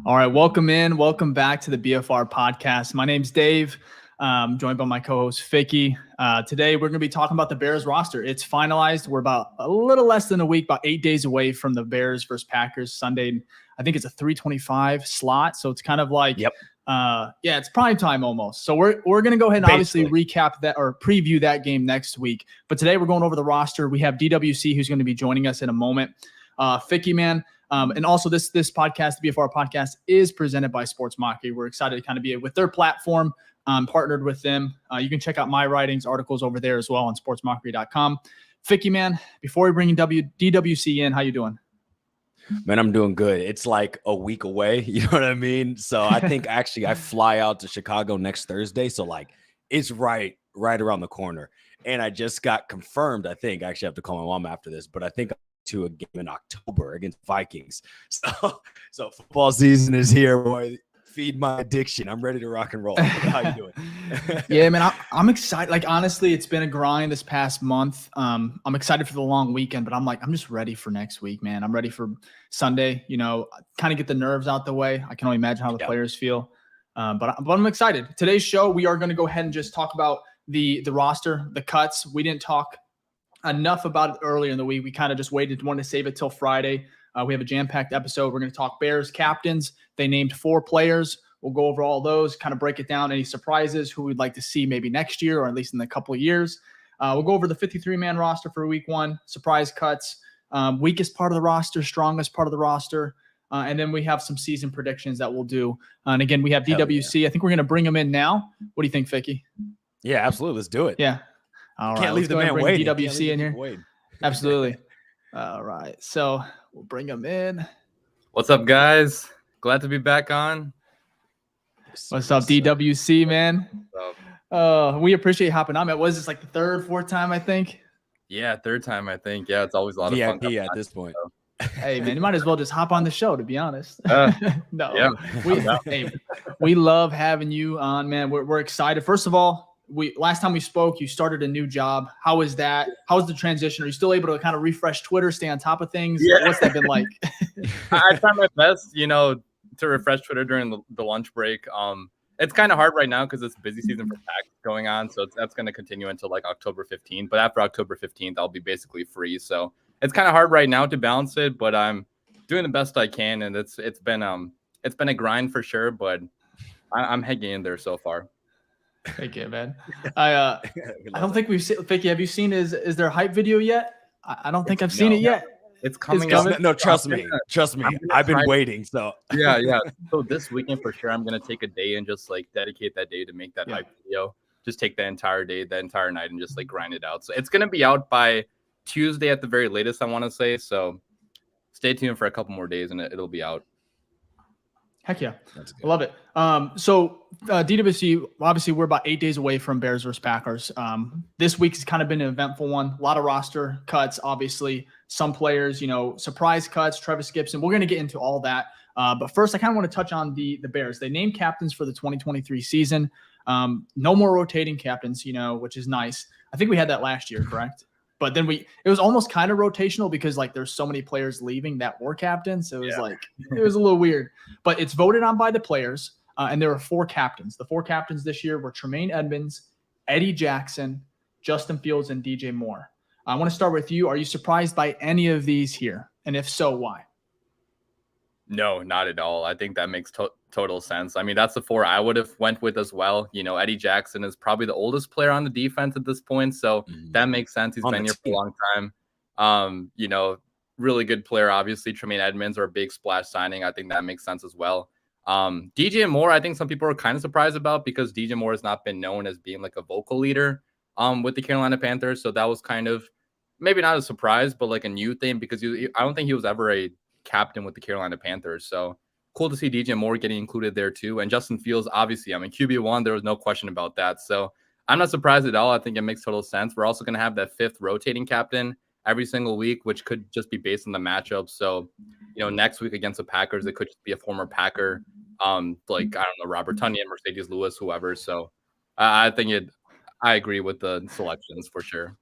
All right, welcome in. Welcome back to the BFR podcast. My name's Dave, joined by my co-host Ficky. Today, we're going to be talking about the Bears roster. It's finalized. We're about a little less than a week, about 8 days away from the Bears versus Packers Sunday. I think it's a 3:25 slot, so it's kind of like, it's prime time almost. So we're going to go ahead and obviously recap that or preview that game next week. But today, we're going over the roster. We have DWC, who's going to be joining us in a moment. Ficky, man. And also this podcast, the BFR podcast, is presented by Sports Mockery. We're excited to kind of be with their platform, partnered with them. You can check out my writings, articles over there as well on sportsmockery.com. Ficky, man, before we bring DWC in, how you doing? Man, I'm doing good. It's like a week away. You know what I mean? So I think actually I fly out to Chicago next Thursday. So like it's right around the corner. And I just got confirmed. I think I actually have to call my mom after this, but I think to a game in October against Vikings. So football season is here, boy. Feed my addiction. I'm ready to rock and roll. How you doing? Yeah, man, I'm excited. Like, honestly, it's been a grind this past month. I'm excited for the long weekend, but I'm just ready for next week, man. I'm ready for Sunday, kind of get the nerves out the way. I can only imagine how the players feel. But I'm excited. Today's show, we are going to go ahead and just talk about the roster, the cuts. We didn't talk enough about it earlier in the week. We kind of just wanted to save it till Friday. We have a jam-packed episode. We're going to talk Bears captains. They named 4 players. We'll go over all those, kind of break it down, any surprises, who we'd like to see maybe next year or at least in a couple of years. We'll go over the 53-man roster for week 1, surprise cuts, weakest part of the roster, strongest part of the roster, and then we have some season predictions that we'll do. And again, we have DWC. I think we're going to bring them in now. What do you think, Ficky? Yeah, absolutely. Let's do it. Yeah. All right, can't leave the man waiting. DWC in here. Absolutely. All right, so we'll bring him in. What's up, guys? Glad to be back on. What's up, DWC, man? We appreciate you hopping on, man. What is this, like the 3rd, 4th time, I think? Yeah, 3rd time, I think. Yeah, it's always a lot of fun. Yeah, at this point. Hey, man, you might as well just hop on the show, to be honest. No, yeah. We love having you on, man. We're excited. First of all, last time we spoke, you started a new job. How was that? How was the transition? Are you still able to kind of refresh Twitter, stay on top of things? Yeah. What's that been like? I try my best, to refresh Twitter during the lunch break. It's kind of hard right now because it's busy season for PAX going on. So that's going to continue until like October 15th. But after October 15th, I'll be basically free. So it's kind of hard right now to balance it, but I'm doing the best I can. And it's been a grind for sure, but I'm hanging in there so far. Thank you, man. I don't think we've seen. Ficky, have you seen? Is there a hype video yet? I don't think I've seen it yet. It's coming. No, trust me. I've been waiting. So yeah. So this weekend for sure, I'm gonna take a day and just like dedicate that day to make that hype video. Just take the entire day, the entire night, and just like grind it out. So it's gonna be out by Tuesday at the very latest, I want to say. So stay tuned for a couple more days, and it'll be out. Heck yeah. I love it. So DWC, obviously we're about 8 days away from Bears versus Packers. This week has kind of been an eventful one. A lot of roster cuts, obviously. Some players, surprise cuts, Travis Gibson. We're going to get into all that. But first, I kind of want to touch on the Bears. They named captains for the 2023 season. No more rotating captains, which is nice. I think we had that last year, correct? But then it was almost kind of rotational because like there's so many players leaving that were captains. So it was it was a little weird, but it's voted on by the players. And there are 4 captains. The 4 captains this year were Tremaine Edmonds, Eddie Jackson, Justin Fields, and DJ Moore. I want to start with you. Are you surprised by any of these here? And if so, why? No, not at all. I think that makes total sense. I mean, that's the 4 I would have went with as well. Eddie Jackson is probably the oldest player on the defense at this point. So that makes sense. He's been here for a long time. Really good player, obviously. Tremaine Edmonds, or a big splash signing. I think that makes sense as well. DJ Moore, I think some people are kind of surprised about because DJ Moore has not been known as being like a vocal leader with the Carolina Panthers. So that was kind of maybe not a surprise, but like a new thing because I don't think he was ever a captain with the Carolina Panthers. So cool to see DJ Moore getting included there too. And Justin Fields, obviously, QB1, there was no question about that. So I'm not surprised at all. I think it makes total sense. We're also going to have that 5th rotating captain every single week, which could just be based on the matchup. So, next week against the Packers, it could just be a former Packer, Robert Tonyan, Mercedes Lewis, whoever. So I agree with the selections for sure.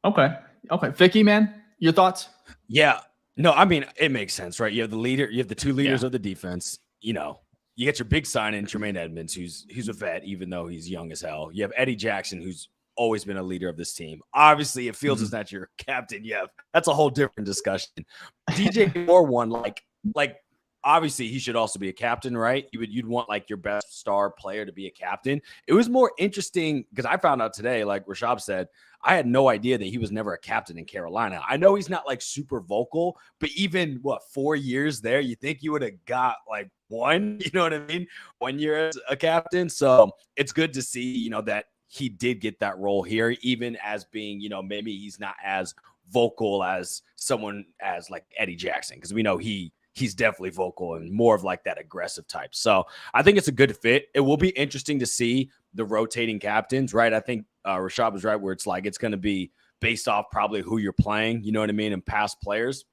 Okay. Ficky, man, your thoughts? Yeah. No, I mean, it makes sense, right? You have the leader, you have the 2 leaders of the defense, you know, you get your big sign in Tremaine Edmonds, who's a vet, even though he's young as hell. You have Eddie Jackson, who's always been a leader of this team. Obviously, if Fields is not your captain, that's a whole different discussion. DJ Moore one, like obviously he should also be a captain, right? You'd want like your best star player to be a captain. It was more interesting because I found out today, like Rashab said, I had no idea that he was never a captain in Carolina. I know he's not like super vocal, but even 4 years there, you think you would have got like one, you know what I mean? 1 year as a captain. So it's good to see, you know, that he did get that role here, even as being, you know, maybe he's not as vocal as someone as like Eddie Jackson, because we know he's definitely vocal and more of like that aggressive type. So I think it's a good fit. It will be interesting to see the rotating captains, right? I think Rashad was right where it's like it's going to be based off probably who you're playing, you know what I mean, and past players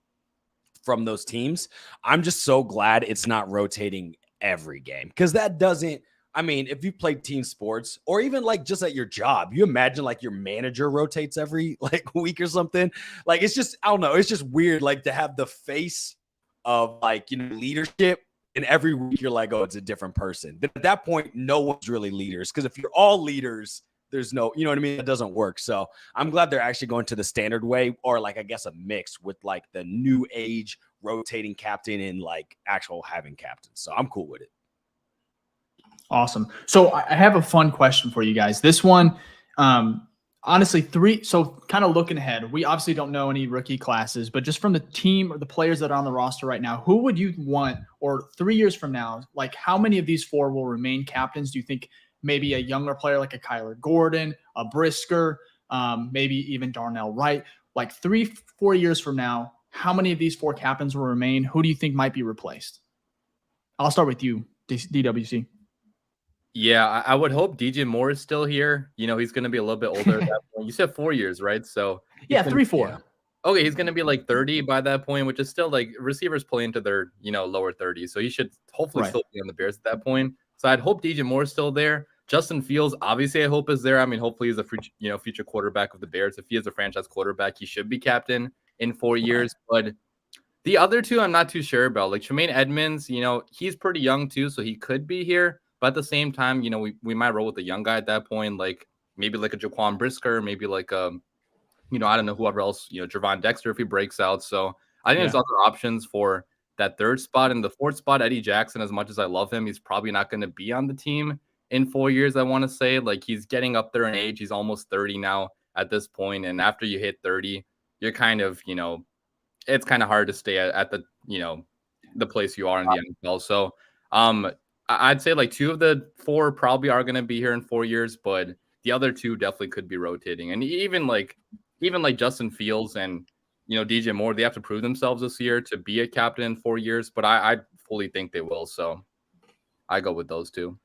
from those teams. I'm just so glad it's not rotating every game, because that doesn't, I mean, if you play team sports or even like just at your job, you imagine like your manager rotates every like week or something. Like, it's just, I don't know. It's just weird, like to have the face of like, you know, leadership, and every week you're like, oh, it's a different person. But at that point, no one's really leaders. Because if you're all leaders, there's no, you know what I mean? It doesn't work. So I'm glad they're actually going to the standard way, or like, I guess a mix with like the new age rotating captain and like actual having captains. So I'm cool with it. Awesome. So I have a fun question for you guys. This one, honestly, so kind of looking ahead, we obviously don't know any rookie classes, but just from the team or the players that are on the roster right now, who would you want, or 3 years from now, like how many of these 4 will remain captains? Do you think maybe a younger player like a Kyler Gordon, a Brisker, maybe even Darnell Wright, like 3-4 years from now, how many of these 4 captains will remain? Who do you think might be replaced? I'll start with you, DWC. Yeah, I would hope DJ Moore is still here. You know, he's going to be a little bit older at that point. You said 4 years, right? So yeah, 3-4. Yeah. Okay, he's going to be like 30 by that point, which is still like receivers play into their, you know, lower 30s. So he should hopefully still be on the Bears at that point. So I'd hope DJ Moore is still there. Justin Fields, obviously, I hope is there. I mean, hopefully he's a future quarterback of the Bears. If he is a franchise quarterback, he should be captain in 4 years. But the other two, I'm not too sure about. Like Tremaine Edmonds, you know, he's pretty young too, so he could be here. But at the same time, you know, we might roll with a young guy at that point, like maybe like a Jaquan Brisker, maybe like you know, I don't know whoever else, you know, Javon Dexter if he breaks out. So I think there's other options for that third spot. And the fourth spot, Eddie Jackson, as much as I love him, he's probably not going to be on the team in 4 years, I want to say. Like, he's getting up there in age. He's almost 30 now at this point. And after you hit 30, you're kind of, you know, it's kind of hard to stay at the, you know, the place you are in the NFL. So I'd say like 2 of the 4 probably are going to be here in 4 years, but the other 2 definitely could be rotating. And even like Justin Fields and, you know, DJ Moore, they have to prove themselves this year to be a captain in 4 years, but I fully think they will. So I go with those 2.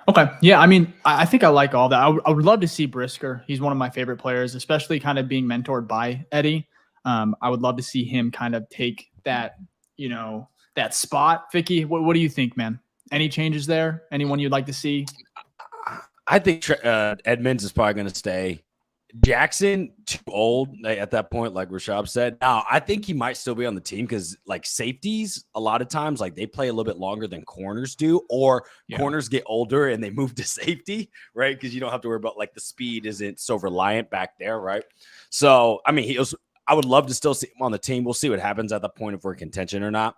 Okay. Yeah. I mean, I think I like all that. I would love to see Brisker. He's one of my favorite players, especially kind of being mentored by Eddie. I would love to see him kind of take that, you know, that spot. Ficky, what do you think, man? Any changes there? Anyone you'd like to see? I think Edmonds is probably going to stay. Jackson, too old at that point, like Rashab said. Now, I think he might still be on the team because, like, safeties, a lot of times, like, they play a little bit longer than corners do, or corners get older and they move to safety, right? Because you don't have to worry about, like, the speed isn't so reliant back there, right? So, I mean, I would love to still see him on the team. We'll see what happens at the point if we're in contention or not.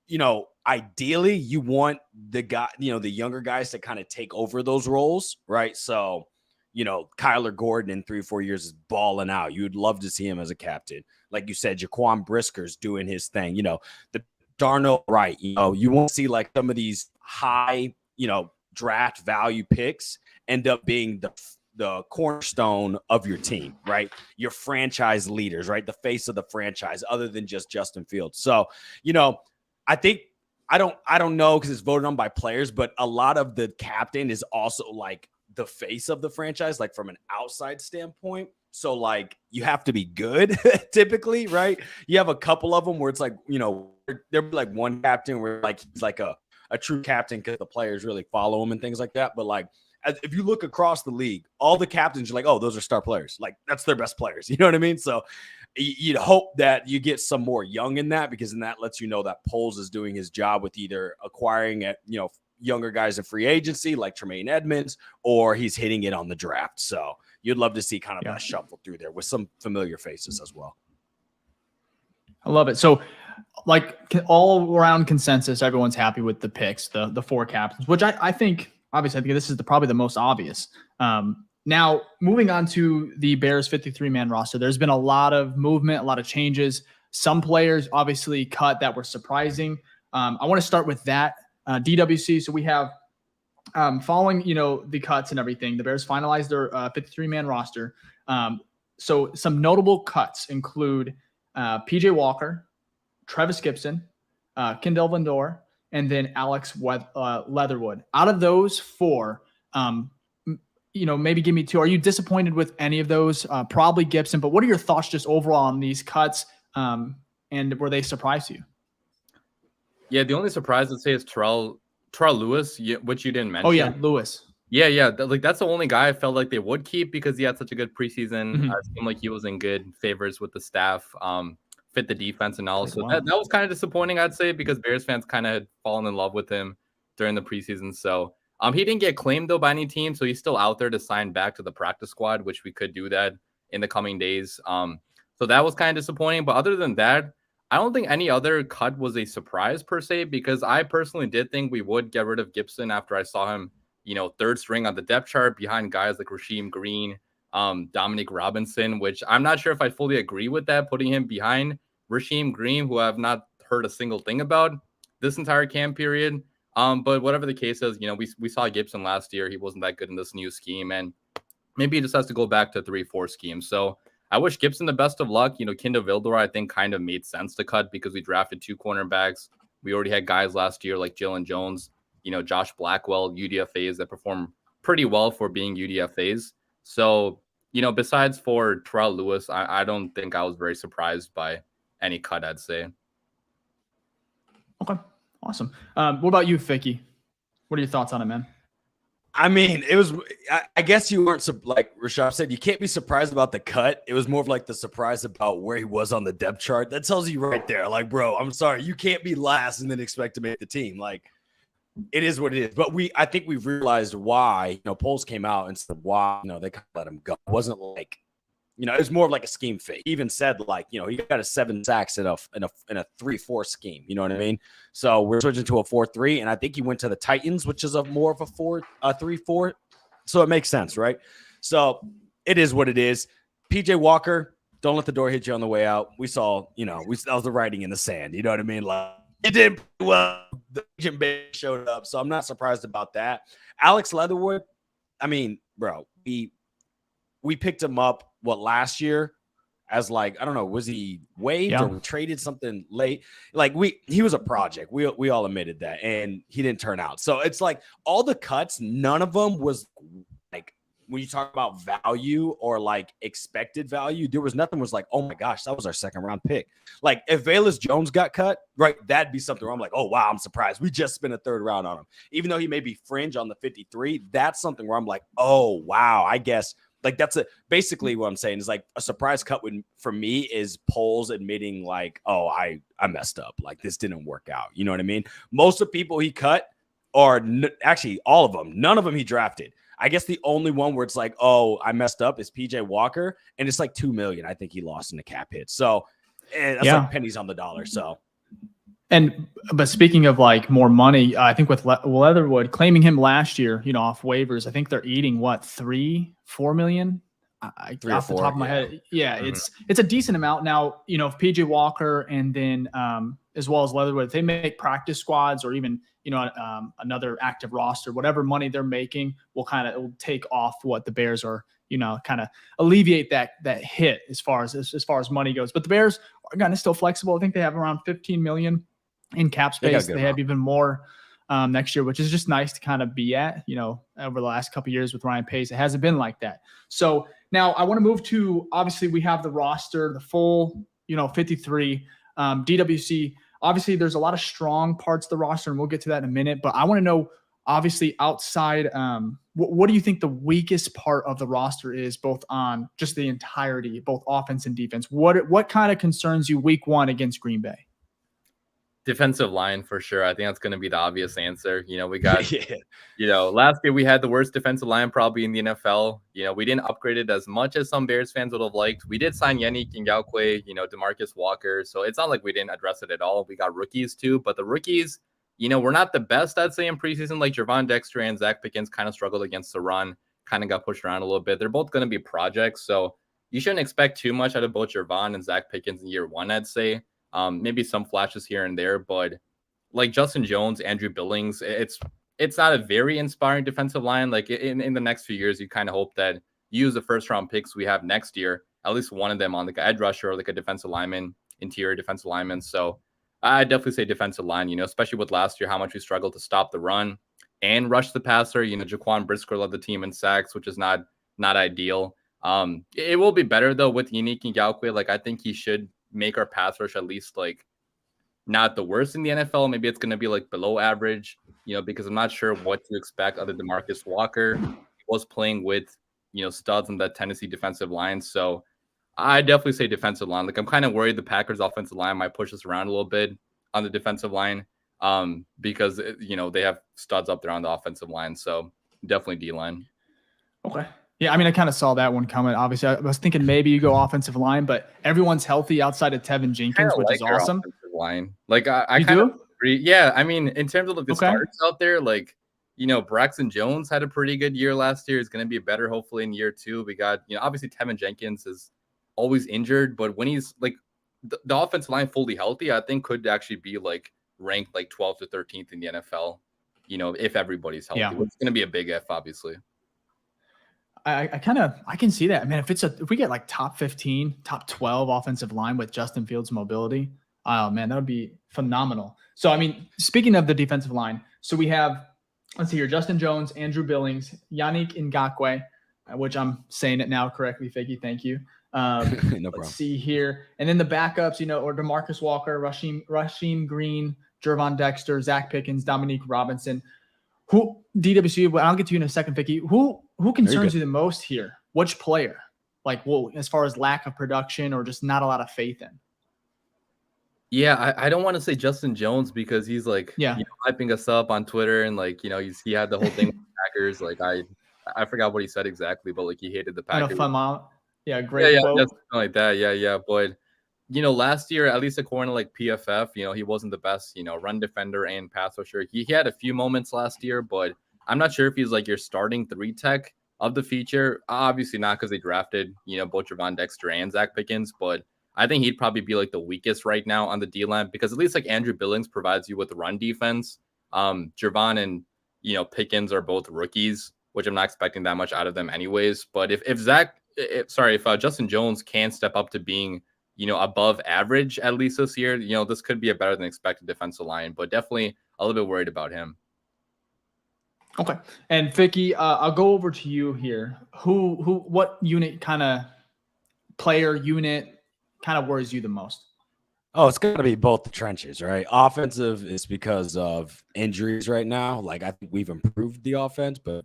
You know, ideally, you want the guy, you know, the younger guys to kind of take over those roles, right? So, you know, Kyler Gordon in 3 or 4 years is balling out. You'd love to see him as a captain. Like you said, Jaquan Brisker's doing his thing. You know, the Darnell Wright, you know, you won't see like some of these high, you know, draft value picks end up being the cornerstone of your team, right? Your franchise leaders, right? The face of the franchise, other than just Justin Fields. So, you know, I think I don't know because it's voted on by players, but a lot of the captain is also like the face of the franchise, like from an outside standpoint. So like you have to be good typically, right? You have a couple of them where it's like, you know, there'll be like one captain where like he's like a true captain because the players really follow him and things like that. But like, if you look across the league, all the captains are like, oh, those are star players. Like that's their best players. You know what I mean? So you'd hope that you get some more young in that, because then that lets you know that Poles is doing his job with either acquiring at, younger guys in free agency like Tremaine Edmonds, or he's hitting it on the draft. So you'd love to see kind of that shuffle through there with some familiar faces as well. I love it. So like all around consensus, everyone's happy with the picks, the four captains, which I think, obviously, I think this is probably the most obvious. Now, moving on to the Bears 53-man roster, there's been a lot of movement, a lot of changes. Some players obviously cut that were surprising. I want to start with that. DWC, so we have following, the cuts and everything, the Bears finalized their 53-man roster. So some notable cuts include PJ Walker, Travis Gibson, Kendall Lindor, and then Alex Leatherwood. Out of those four, maybe give me two. Are you disappointed with any of those? Probably Gibson, but what are your thoughts just overall on these cuts? And were they a surprise to you? Yeah, the only surprise I'd say is Terrell Lewis, which you didn't mention. Oh yeah, Lewis. Yeah. That's the only guy I felt like they would keep because he had such a good preseason. Mm-hmm. It seemed like he was in good favors with the staff, fit the defense and all. So that was kind of disappointing, I'd say, because Bears fans kind of had fallen in love with him during the preseason. So he didn't get claimed though by any team, so he's still out there to sign back to the practice squad, which we could do that in the coming days. So that was kind of disappointing. But other than that, I don't think any other cut was a surprise per se, because I personally did think we would get rid of Gibson after I saw him, third string on the depth chart behind guys like Rasheem Green, Dominic Robinson, which I'm not sure if I fully agree with that, putting him behind Rasheem Green, who I've not heard a single thing about this entire camp period. But whatever the case is, we saw Gibson last year. He wasn't that good in this new scheme, and maybe he just has to go back to 3-4 scheme. So I wish Gibson the best of luck. Kindle Vildor, I think, kind of made sense to cut because we drafted 2 cornerbacks. We already had guys last year like Jalen Jones, Josh Blackwell, UDFAs that perform pretty well for being UDFAs. So, besides for Terrell Lewis, I don't think I was very surprised by any cut, I'd say. Okay, awesome. What about you, Ficky? What are your thoughts on it, man? I mean, it was, I guess you weren't, like Rashad said, you can't be surprised about the cut. It was more of like the surprise about where he was on the depth chart. That tells you right there, like, bro, I'm sorry, you can't be last and then expect to make the team. Like, it is what it is. But I think we've realized why, Poles came out and said why, they kind of let him go. It wasn't like, it was more of like a scheme fit. He even said like, he got a 7 sacks in a 3-4 scheme. You know what I mean? So we're switching to a 4-3, and I think he went to the Titans, which is more of a 3-4. So it makes sense, right? So it is what it is. PJ Walker, don't let the door hit you on the way out. We saw, that was the writing in the sand. You know what I mean? Like, it did well. The agent base showed up, so I'm not surprised about that. Alex Leatherwood, I mean, bro, we picked him up last year as like, I don't know, was he waived or we traded something late? Like he was a project. We all admitted that, and he didn't turn out. So it's like all the cuts, none of them was like, when you talk about value or like expected value, there was nothing was like, oh my gosh, that was our 2nd round pick. Like if Velus Jones got cut, right, that'd be something where I'm like, oh wow, I'm surprised. We just spent a 3rd round on him. Even though he may be fringe on the 53, that's something where I'm like, oh wow, I guess. Like that's basically what I'm saying is like a surprise cut for me is Poles admitting like, oh, I messed up. Like this didn't work out. You know what I mean? Most of the people he cut are actually all of them. None of them he drafted. I guess the only one where it's like, oh, I messed up is PJ Walker. And it's like $2 million. I think he lost in the cap hit. So that's like pennies on the dollar. So. But speaking of like more money, I think with Leatherwood claiming him last year, off waivers, I think they're eating what, 3-4 million? 3 off or 4, the top of my head. Yeah, it's a decent amount. Now, if PJ Walker and then as well as Leatherwood, if they make practice squads or even, another active roster, whatever money they're making will take off what the Bears are, kind of alleviate that hit as far as money goes. But the Bears are kind of still flexible. I think they have around 15 million in cap space. They have even more next year, which is just nice to kind of be at, over the last couple of years with Ryan Pace. It hasn't been like that. So now I want to move to, obviously we have the roster, the full, 53 DWC. Obviously there's a lot of strong parts of the roster and we'll get to that in a minute, but I want to know, Obviously, outside, what do you think the weakest part of the roster is, both on just the entirety, both offense and defense? What kind of concerns you week 1 against Green Bay? Defensive line for sure. I think that's going to be the obvious answer. We got, Yeah. Last year we had the worst defensive line probably in the NFL. We didn't upgrade it as much as some Bears fans would have liked. We did sign Yannick Ngakoue, DeMarcus Walker. So it's not like we didn't address it at all. We got rookies too, but the rookies, we're not the best, I'd say, in preseason. Like Gervon Dexter and Zach Pickens kind of struggled against the run, kind of got pushed around a little bit. They're both going to be projects. So you shouldn't expect too much out of both Gervon and Zach Pickens in year 1, I'd say. Maybe some flashes here and there, but like Justin Jones, Andrew Billings, it's not a very inspiring defensive line. Like in the next few years, you kind of hope that you use the first round picks we have next year, at least one of them on like an edge rusher or like a defensive lineman, interior defensive lineman. So I definitely say defensive line, especially with last year, how much we struggled to stop the run and rush the passer. Jaquan Brisker led the team in sacks, which is not ideal. It will be better though with Yannick Ngakoue. Like I think he should make our pass rush at least like not the worst in the NFL. Maybe it's going to be like below average, because I'm not sure what to expect other than DeMarcus Walker. He was playing with, studs on that Tennessee defensive line. So I definitely say defensive line. Like I'm kind of worried the Packers offensive line might push us around a little bit on the defensive line because, they have studs up there on the offensive line. So definitely D-line. Okay. Yeah, I mean, I kind of saw that one coming. Obviously, I was thinking maybe you go offensive line, but everyone's healthy outside of Tevin Jenkins, which is awesome. Line. Like I kind of agree. Yeah, I mean, in terms of like the starts out there, like Braxton Jones had a pretty good year last year. Is going to be better hopefully in year 2. We got obviously Tevin Jenkins is always injured, but when he's like the offensive line fully healthy, I think could actually be like ranked like 12th to 13th in the NFL. If everybody's healthy, which is going to be a big if, obviously. I can see that. I mean, if we get like top 15, top 12 offensive line with Justin Fields' mobility, oh man, that would be phenomenal. So, I mean, speaking of the defensive line, so we have, let's see here, Justin Jones, Andrew Billings, Yannick Ngakoue, which I'm saying it now correctly, Ficky, thank you. No problem. Let's see here. And then the backups, or DeMarcus Walker, Rasheem Green, Gervon Dexter, Zach Pickens, Dominique Robinson. Who DWC? Well, I'll get to you in a second, Ficky. Who concerns you the most here? Which player? Like, well, as far as lack of production or just not a lot of faith in? Yeah, I don't want to say Justin Jones because he's like, hyping us up on Twitter and like, he had the whole thing with the Packers. Like I forgot what he said exactly, but like he hated the Packers. Yeah, great quote. Yeah, something like that. Yeah. But last year, at least according to like PFF, he wasn't the best, run defender and pass rusher. He had a few moments last year, but I'm not sure if he's like your starting 3 tech of the feature. Obviously not because they drafted, both Gervon Dexter and Zach Pickens, but I think he'd probably be like the weakest right now on the D-line because at least like Andrew Billings provides you with the run defense. Gervon and, Pickens are both rookies, which I'm not expecting that much out of them anyways. But if Justin Jones can step up to being, above average at least this year, this could be a better than expected defensive line, but definitely a little bit worried about him. Okay. And Ficky, I'll go over to you here. What unit player unit kind of worries you the most? Oh, it's going to be both the trenches, right? Offensive is because of injuries right now. Like I think we've improved the offense, but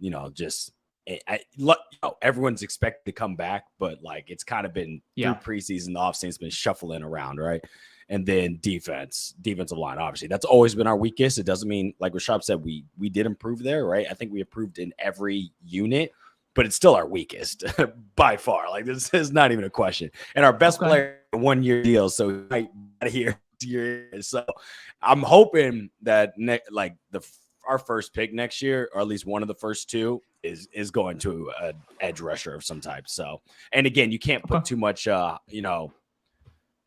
everyone's expected to come back, but like it's kind of been through preseason, the offseason's been shuffling around, right? And then defensive line, obviously, that's always been our weakest. It doesn't mean, like Rashad said, we did improve there, right? I think we improved in every unit, but it's still our weakest by far. Like this is not even a question. And our best player, 1-year deal, so he might adhere to your. So I'm hoping that our first pick next year, or at least one of the first 2, is going to an edge rusher of some type. So, and again, you can't put too much,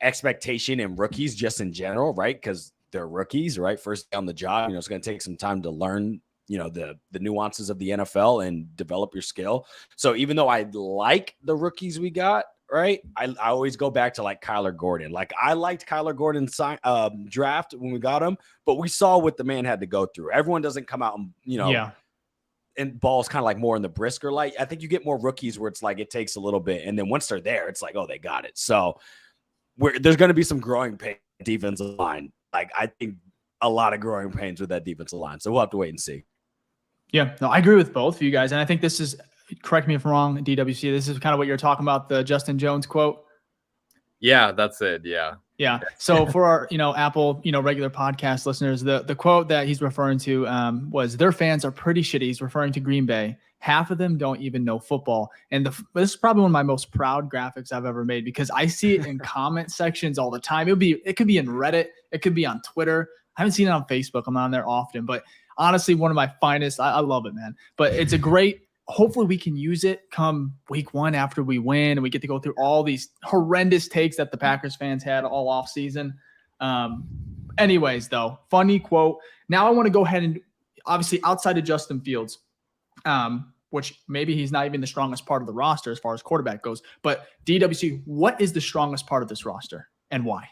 expectation in rookies just in general, right? Because they're rookies, right? First day on the job, it's going to take some time to learn, the nuances of the NFL and develop your skill. So even though I like the rookies we got, right, I always go back to like Kyler Gordon. Like I liked Kyler Gordon's draft when we got him, but we saw what the man had to go through. Everyone doesn't come out and, and balls kind of like more in the Brisker light. I think you get more rookies where it's like it takes a little bit. And then once they're there, it's like, oh, they got it. So there's going to be some growing pain defensive line. Like I think a lot of growing pains with that defensive line. So we'll have to wait and see. Yeah, no, I agree with both of you guys. And I think this is, correct me if I'm wrong, DWC, this is kind of what you're talking about, the Justin Jones quote. Yeah, that's it. Yeah. Yeah. So for our, Apple, regular podcast listeners, the quote that he's referring to was, their fans are pretty shitty. He's referring to Green Bay. Half of them don't even know football. And this is probably one of my most proud graphics I've ever made, because I see it in comment sections all the time. It could be in Reddit. It could be on Twitter. I haven't seen it on Facebook. I'm not on there often, but honestly, one of my finest. I love it, man. But it's a great, hopefully we can use it come week 1 after we win, and we get to go through all these horrendous takes that the Packers fans had all off season. Anyways, though, funny quote. Now I want to go ahead and, obviously, outside of Justin Fields, which maybe he's not even the strongest part of the roster as far as quarterback goes, but DWC, what is the strongest part of this roster and why?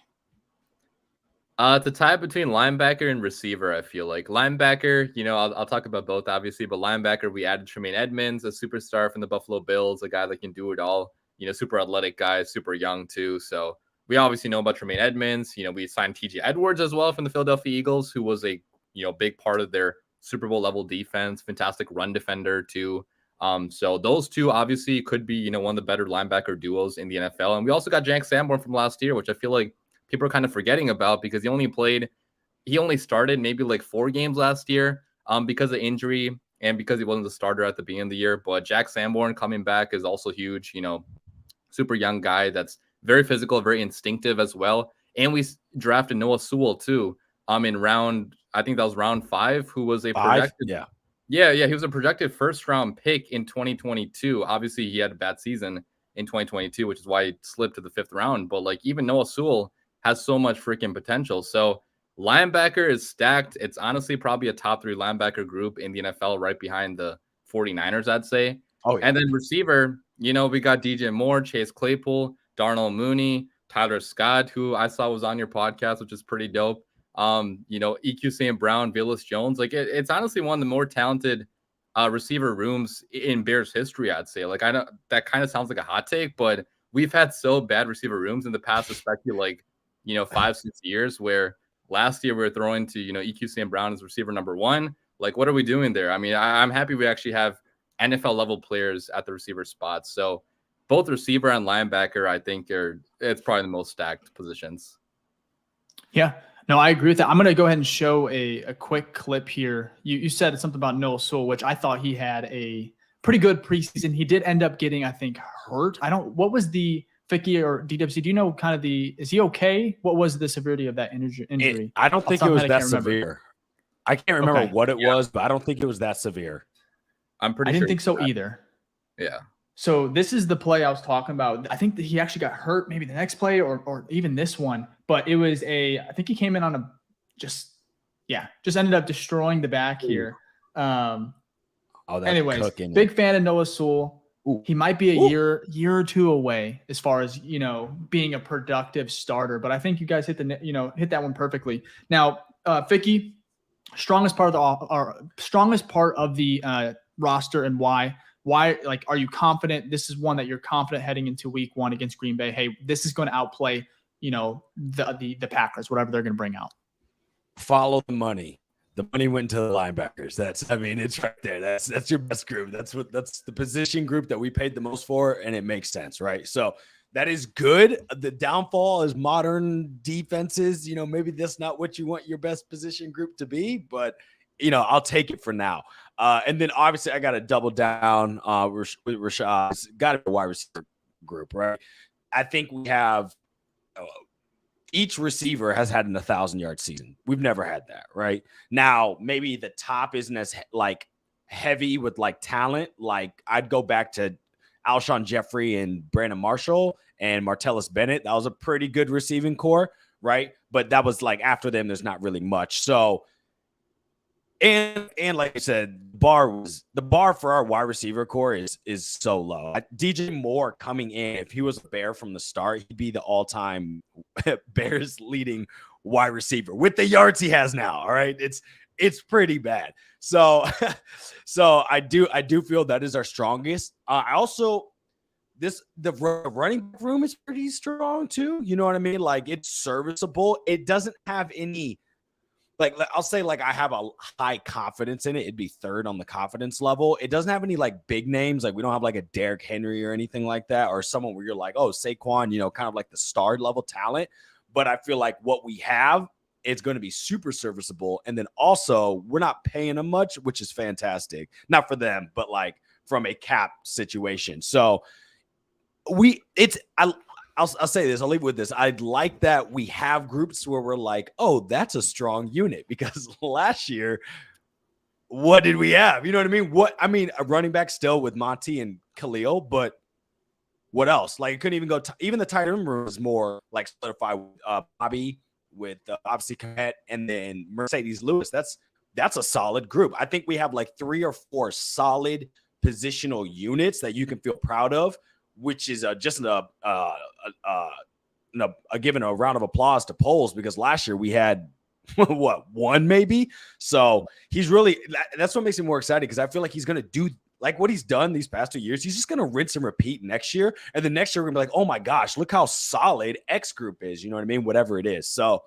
It's a tie between linebacker and receiver, I feel like. Linebacker, I'll talk about both, obviously, but linebacker, we added Tremaine Edmonds, a superstar from the Buffalo Bills, a guy that can do it all, super athletic guy, super young too. So we obviously know about Tremaine Edmonds. We signed TJ Edwards as well from the Philadelphia Eagles, who was a, big part of their Super Bowl level defense, fantastic run defender too. So those two obviously could be, one of the better linebacker duos in the NFL. And we also got Jack Sanborn from last year, which I feel like people are kind of forgetting about, because he only started maybe like 4 games last year because of injury and because he wasn't the starter at the beginning of the year. But Jack Sanborn coming back is also huge, super young guy that's very physical, very instinctive as well. And we drafted Noah Sewell too in round, I think that was round 5, who was a projected. Yeah. He was a projected first round pick in 2022. Obviously, he had a bad season in 2022, which is why he slipped to the 5th round. But like, even Noah Sewell has so much freaking potential. So linebacker is stacked. It's honestly probably a top 3 linebacker group in the NFL, right behind the 49ers, I'd say. Oh, yeah. And then receiver, we got DJ Moore, Chase Claypool, Darnell Mooney, Tyler Scott, who I saw was on your podcast, which is pretty dope. EQ St. Brown, Villas Jones. Like it's honestly one of the more talented receiver rooms in Bears history, I'd say. Like, I know that kind of sounds like a hot take, but we've had so bad receiver rooms in the past, especially like 5-6 years, where last year we were throwing to, EQ St. Brown as receiver number 1. Like, what are we doing there? I mean, I'm happy we actually have NFL level players at the receiver spots. So both receiver and linebacker, I think it's probably the most stacked positions. Yeah, no, I agree with that. I'm going to go ahead and show a quick clip here. You said something about Noah Sewell, which I thought he had a pretty good preseason. He did end up getting, I think, hurt. What was the Ficky or DWC, do you know kind of is he okay? What was the severity of that injury? I don't think it was that severe. I can't remember what it was, but I don't think it was that severe. I didn't think so either. Yeah. So this is the play I was talking about. I think that he actually got hurt maybe the next play or even this one, but it was I think he came in on just ended up destroying the back here. Anyways, big fan of Noah Sewell. Ooh. He might be a year or 2 away as far as, being a productive starter, but I think you guys hit that one perfectly. Now, Ficky, strongest part of the roster, and why, like, are you confident? This is one that you're confident heading into week 1 against Green Bay. Hey, this is going to outplay, the Packers, whatever they're going to bring out. Follow the money. The money went to the linebackers. It's right there. That's your best group. That's the position group that we paid the most for, and it makes sense, right? So that is good. The downfall is modern defenses. Maybe that's not what you want your best position group to be, but I'll take it for now. And then obviously I got to double down with Rashad. It's got to be a wide receiver group, right? I think we have. Each receiver has had an 1,000-yard season. We've never had that, right? Now, maybe the top isn't as heavy with talent. Like, I'd go back to Alshon Jeffrey and Brandon Marshall and Martellus Bennett. That was a pretty good receiving core, right? But that was after them, there's not really much. So, and like I said, the bar for our wide receiver core is so low. DJ Moore coming in, if he was a Bear from the start, he'd be the all-time Bears leading wide receiver with the yards he has now. All right, it's pretty bad. So I do feel that is our strongest. I also the running room is pretty strong too. You know what I mean? Like, it's serviceable. It doesn't have any. I'll say like I have a high confidence in it. It'd be third on the confidence level. It doesn't have any like big names. Like we don't have like a Derrick Henry or anything like that, or someone where you're like, oh, Saquon, kind of like the star level talent. But I feel like what we have, it's going to be super serviceable. And then also we're not paying them much, which is fantastic. Not for them, but like from a cap situation. So I'll say this. I'll leave with this. I'd like that we have groups where we're like, oh, that's a strong unit, because last year, what did we have? You know what I mean? A running back still with Monty and Khalil, but what else? Like, it couldn't even go. Even the tight end room was more like solidified with Bobby, with obviously Komet, and then Mercedes Lewis. That's a solid group. I think we have like 3 or 4 solid positional units that you can feel proud of, which is just giving a round of applause to Poles, because last year we had one maybe. So he's really, that's what makes me more excited, because I feel like he's going to do like what he's done these past 2 years. He's just going to rinse and repeat next year. And then next year we're going to be like, oh my gosh, look how solid X group is. You know what I mean? Whatever it is. So,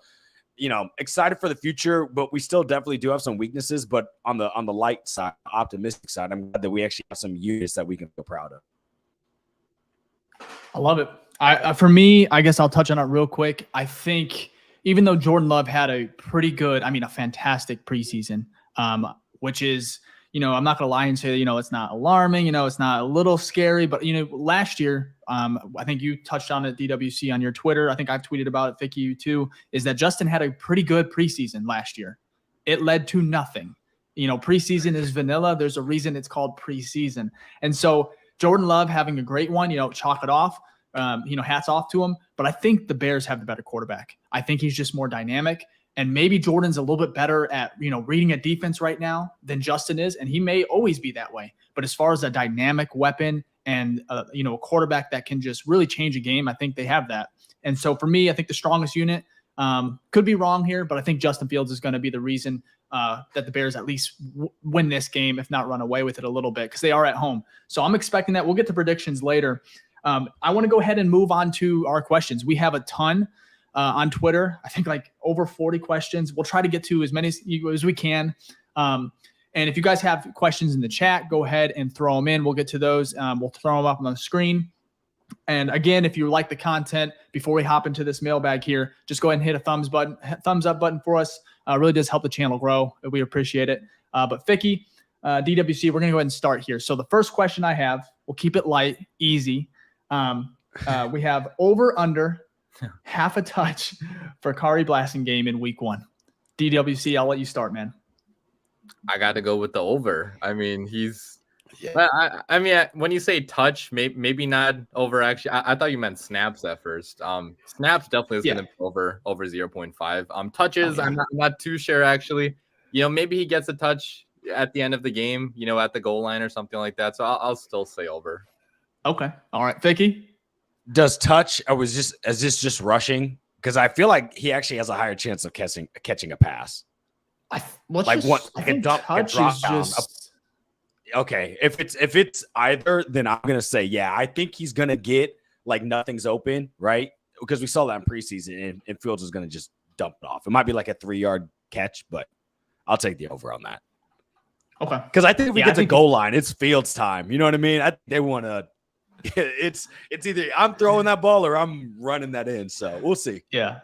excited for the future, but we still definitely do have some weaknesses. But on the light side, optimistic side, I'm glad that we actually have some units that we can feel proud of. I love it. For me, I guess I'll touch on it real quick. I think even though Jordan Love had a fantastic preseason, which is, I'm not going to lie and say, it's not alarming, it's not a little scary, but, last year, I think you touched on it, DWC, on your Twitter. I think I've tweeted about it, Ficky, you too, is that Justin had a pretty good preseason last year. It led to nothing. Preseason is vanilla. There's a reason it's called preseason. And so Jordan Love having a great one, chalk it off, hats off to him. But I think the Bears have the better quarterback. I think he's just more dynamic. And maybe Jordan's a little bit better at, reading a defense right now than Justin is. And he may always be that way. But as far as a dynamic weapon and, a quarterback that can just really change a game, I think they have that. And so for me, I think the strongest unit, could be wrong here, but I think Justin Fields is going to be the reason that the Bears at least win this game, if not run away with it a little bit, because they are at home. So I'm expecting that. We'll get to predictions later. I want to go ahead and move on to our questions. We have a ton on Twitter. I think like over 40 questions. We'll try to get to as many as we can. And if you guys have questions in the chat, go ahead and throw them in. We'll get to those. We'll throw them up on the screen. And again, if you like the content, before we hop into this mailbag here, just go ahead and hit a thumbs up button for us. Really does help the channel grow. We appreciate it. But Ficky, DWC, we're going to go ahead and start here. So the first question I have, we'll keep it light, easy. We have over under half a touch for Kari Blasingame in week 1. DWC, I'll let you start, man. I got to go with the over. I mean, when you say touch, maybe not over. Actually, I thought you meant snaps at first. Snaps definitely is going to be over 0.5. Touches, I'm not too sure actually. Maybe he gets a touch at the end of the game, at the goal line or something like that. So I'll still say over. Okay. All right, Ficky. Does touch? Is this just rushing? Because I feel like he actually has a higher chance of catching a pass. Okay, if it's either, then I'm gonna say I think he's gonna get like nothing's open, right? Because we saw that in preseason, and Fields is gonna just dump it off. It might be like a 3-yard catch, but I'll take the over on that. Okay, because I think if we get to goal line, it's Fields time. You know what I mean? They want to. It's either I'm throwing that ball or I'm running that in. So we'll see. Yeah.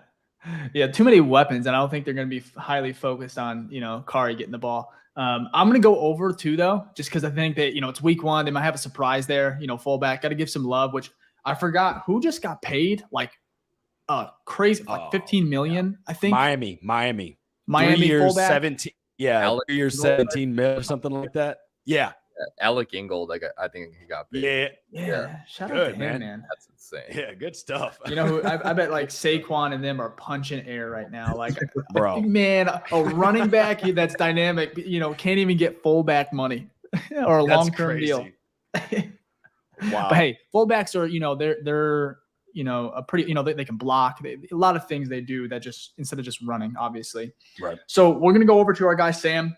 Too many weapons, and I don't think they're going to be highly focused on Kari getting the ball. I'm going to go over too, though, just because I think that it's week 1. They might have a surprise there. Fullback, got to give some love. Which I forgot who just got paid like crazy, like 15 million. I think Miami 3 years, fullback. 17. Yeah, 3 years, 17 mil or something like that. Yeah. Alec Ingold, I think he got paid. Yeah. Shout out to him, man. That's insane. Yeah, good stuff. Who I bet like Saquon and them are punching air right now. Like, bro, man, a running back that's dynamic, can't even get fullback money or a long-term deal. Wow. But hey, fullbacks are, they're a pretty, they can block. A lot of things they do that just instead of just running, obviously. Right. So we're gonna go over to our guy Sam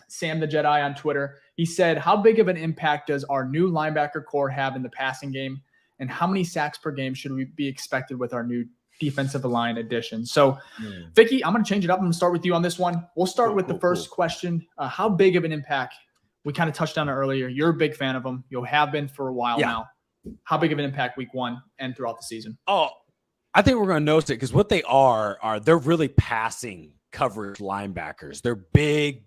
the Jedi on Twitter. He said, how big of an impact does our new linebacker core have in the passing game? And how many sacks per game should we be expected with our new defensive line addition. So, Ficky, I'm going to change it up. I'm going to start with you on this one. We'll start with the first question. How big of an impact? We kind of touched on it earlier. You're a big fan of them. You have been for a while now. How big of an impact week 1 and throughout the season? Oh, I think we're going to notice it because what they are they're really passing coverage linebackers. They're big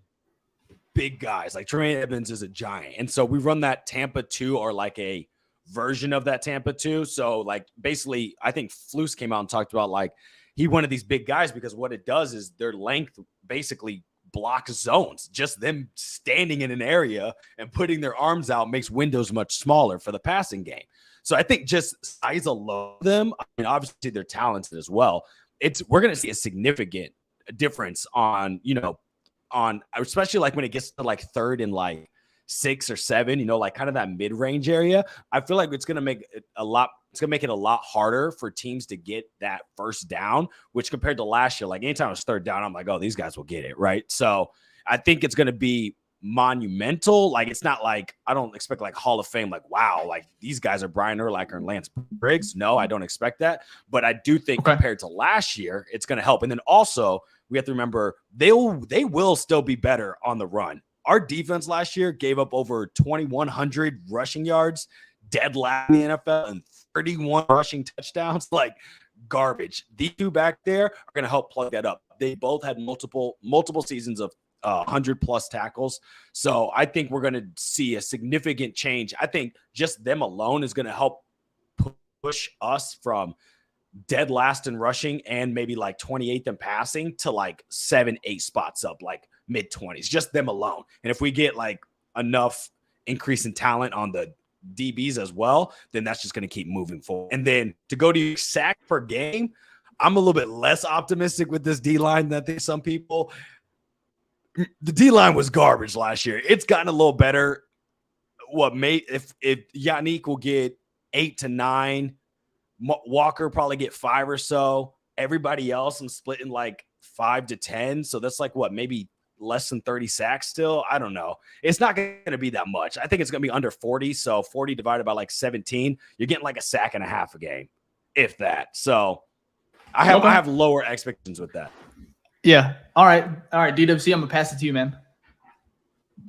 guys. Like Tremaine Edmonds is a giant. And so we run that Tampa 2 or like a version of that Tampa 2. So like basically I think Flus came out and talked about like he wanted these big guys because what it does is their length basically blocks zones. Just them standing in an area and putting their arms out makes windows much smaller for the passing game. So I think just size alone them, I mean, obviously they're talented as well. We're going to see a significant difference on, especially like when it gets to like 3rd and like 6 or 7, like kind of that mid-range area. I feel like it's going to make it a lot harder for teams to get that first down, which compared to last year, like anytime it was 3rd down, I'm like, oh, these guys will get it. Right. So I think it's going to be monumental. Like, it's not like, I don't expect like Hall of Fame, like, wow, like these guys are Brian Urlacher and Lance Briggs. No, I don't expect that. But I do think compared to last year, it's going to help. And then also we have to remember they will still be better on the run. Our defense last year gave up over 2,100 rushing yards, dead last in the NFL, and 31 rushing touchdowns. Like garbage. These two back there are going to help plug that up. They both had multiple seasons of 100+ tackles. So I think we're going to see a significant change. I think just them alone is going to help push us from dead last in rushing and maybe like 28th in passing to like 7-8 spots up, like mid-20s, just them alone. And if we get like enough increase in talent on the DBs as well, then that's just going to keep moving forward. And then to go to sack per game, I'm a little bit less optimistic with this D-line than I think some people. The D-line was garbage last year. It's gotten a little better. If Yannick will get 8 to 9, Walker probably get 5 or so. Everybody else I'm splitting like 5 to 10. So that's like maybe less than 30 sacks still. I don't know. It's not going to be that much. I think it's going to be under 40. So 40 divided by like 17, you're getting like a sack and a half a game, if that. So I have lower expectations with that. Yeah. All right. DWC, I'm gonna pass it to you, man.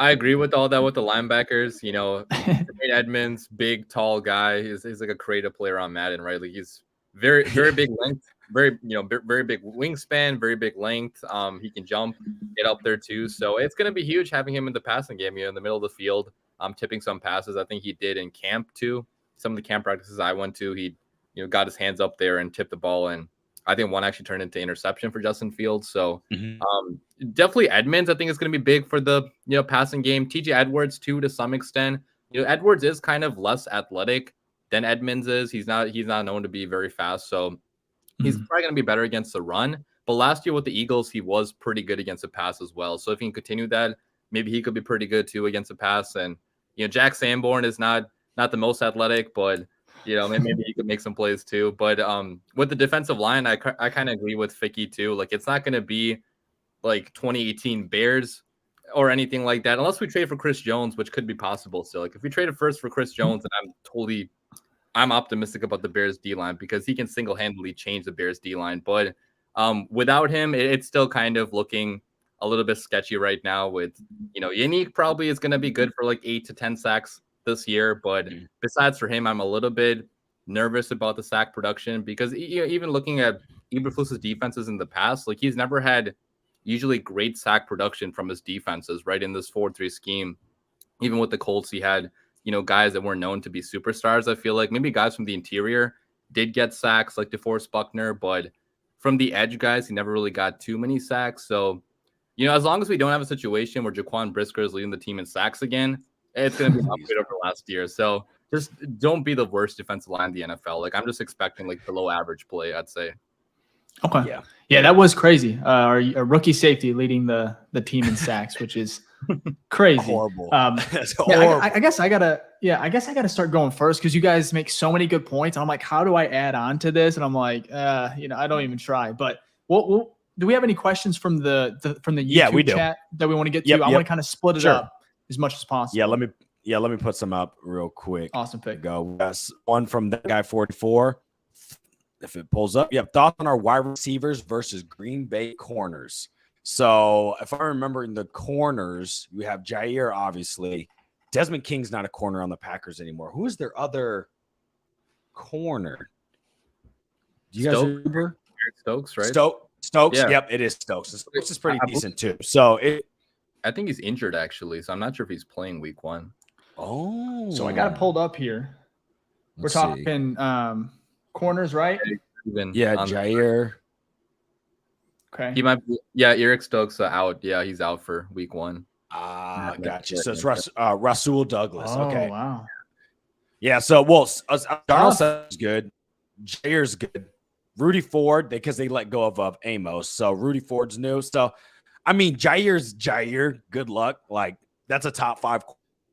I agree with all that with the linebackers. Tremaine Edmonds, big, tall guy. He's like a creative player on Madden, right? Like he's very, very big length, very big wingspan, very big length. He can jump, get up there too. So it's gonna be huge having him in the passing game, in the middle of the field. Tipping some passes. I think he did in camp too. Some of the camp practices I went to, he got his hands up there and tipped the ball, and I think one actually turned into interception for Justin Fields. So definitely Edmonds, I think, is going to be big for the passing game. TJ Edwards too, to some extent. Edwards is kind of less athletic than Edmonds is. He's not known to be very fast, so he's probably going to be better against the run. But last year with the Eagles, he was pretty good against the pass as well. So if he can continue that, maybe he could be pretty good too against the pass. And Jack Sanborn is not the most athletic, but maybe he could make some plays too. But with the defensive line, I kind of agree with Ficky too. Like, it's not going to be like 2018 Bears or anything like that, unless we trade for Chris Jones, which could be possible still. Like, if we trade first for Chris Jones, then I'm optimistic about the Bears D-line because he can single-handedly change the Bears D-line. But without him, it's still kind of looking a little bit sketchy right now. With Yannick probably is going to be good for like 8 to 10 sacks this year, but besides for him, I'm a little bit nervous about the sack production because even looking at Eberflus's defenses in the past, like he's never had usually great sack production from his defenses, right? In this 4-3 scheme, even with the Colts, he had guys that weren't known to be superstars. I feel like maybe guys from the interior did get sacks, like DeForest Buckner, but from the edge guys, he never really got too many sacks. So as long as we don't have a situation where Jaquan Brisker is leading the team in sacks again, it's going to be an upgrade over last year. So just don't be the worst defensive line in the NFL. Like, I'm just expecting like below average play, I'd say. Okay. Yeah, that was crazy. Our rookie safety leading the team in sacks, which is crazy. Horrible. That's horrible. I guess I gotta start going first because you guys make so many good points. And I'm like, how do I add on to this? And I'm like, I don't even try. But do we have any questions from the YouTube chat that we want to get to? I want to kind of split it up as much as possible. Let me put some up real quick. Awesome pick. Go. Yes, one from that guy 44. if it pulls up. Yeah, thoughts on our wide receivers versus Green Bay corners. So if I remember in the corners, we have Jair, obviously. Desmond King's not a corner on the Packers anymore. Who is their other corner? Do you guys remember? Stokes, right? Stokes. Yeah. Yep, it is Stokes. Stokes is pretty decent too. So I think he's injured actually, so I'm not sure if he's playing week 1. Oh, so I got it pulled up here. We're talking corners, right? Yeah, Jair. Okay. He might be, Eric Stokes out. Yeah, he's out for week 1. Gotcha. So it's Rasul Douglas. Oh, okay. Wow. Yeah. So Darnold's good. Jair's good. Rudy Ford, because they let go of Amos. So Rudy Ford's new. So, I mean, Jair's Jair. Good luck. Like, that's a top 5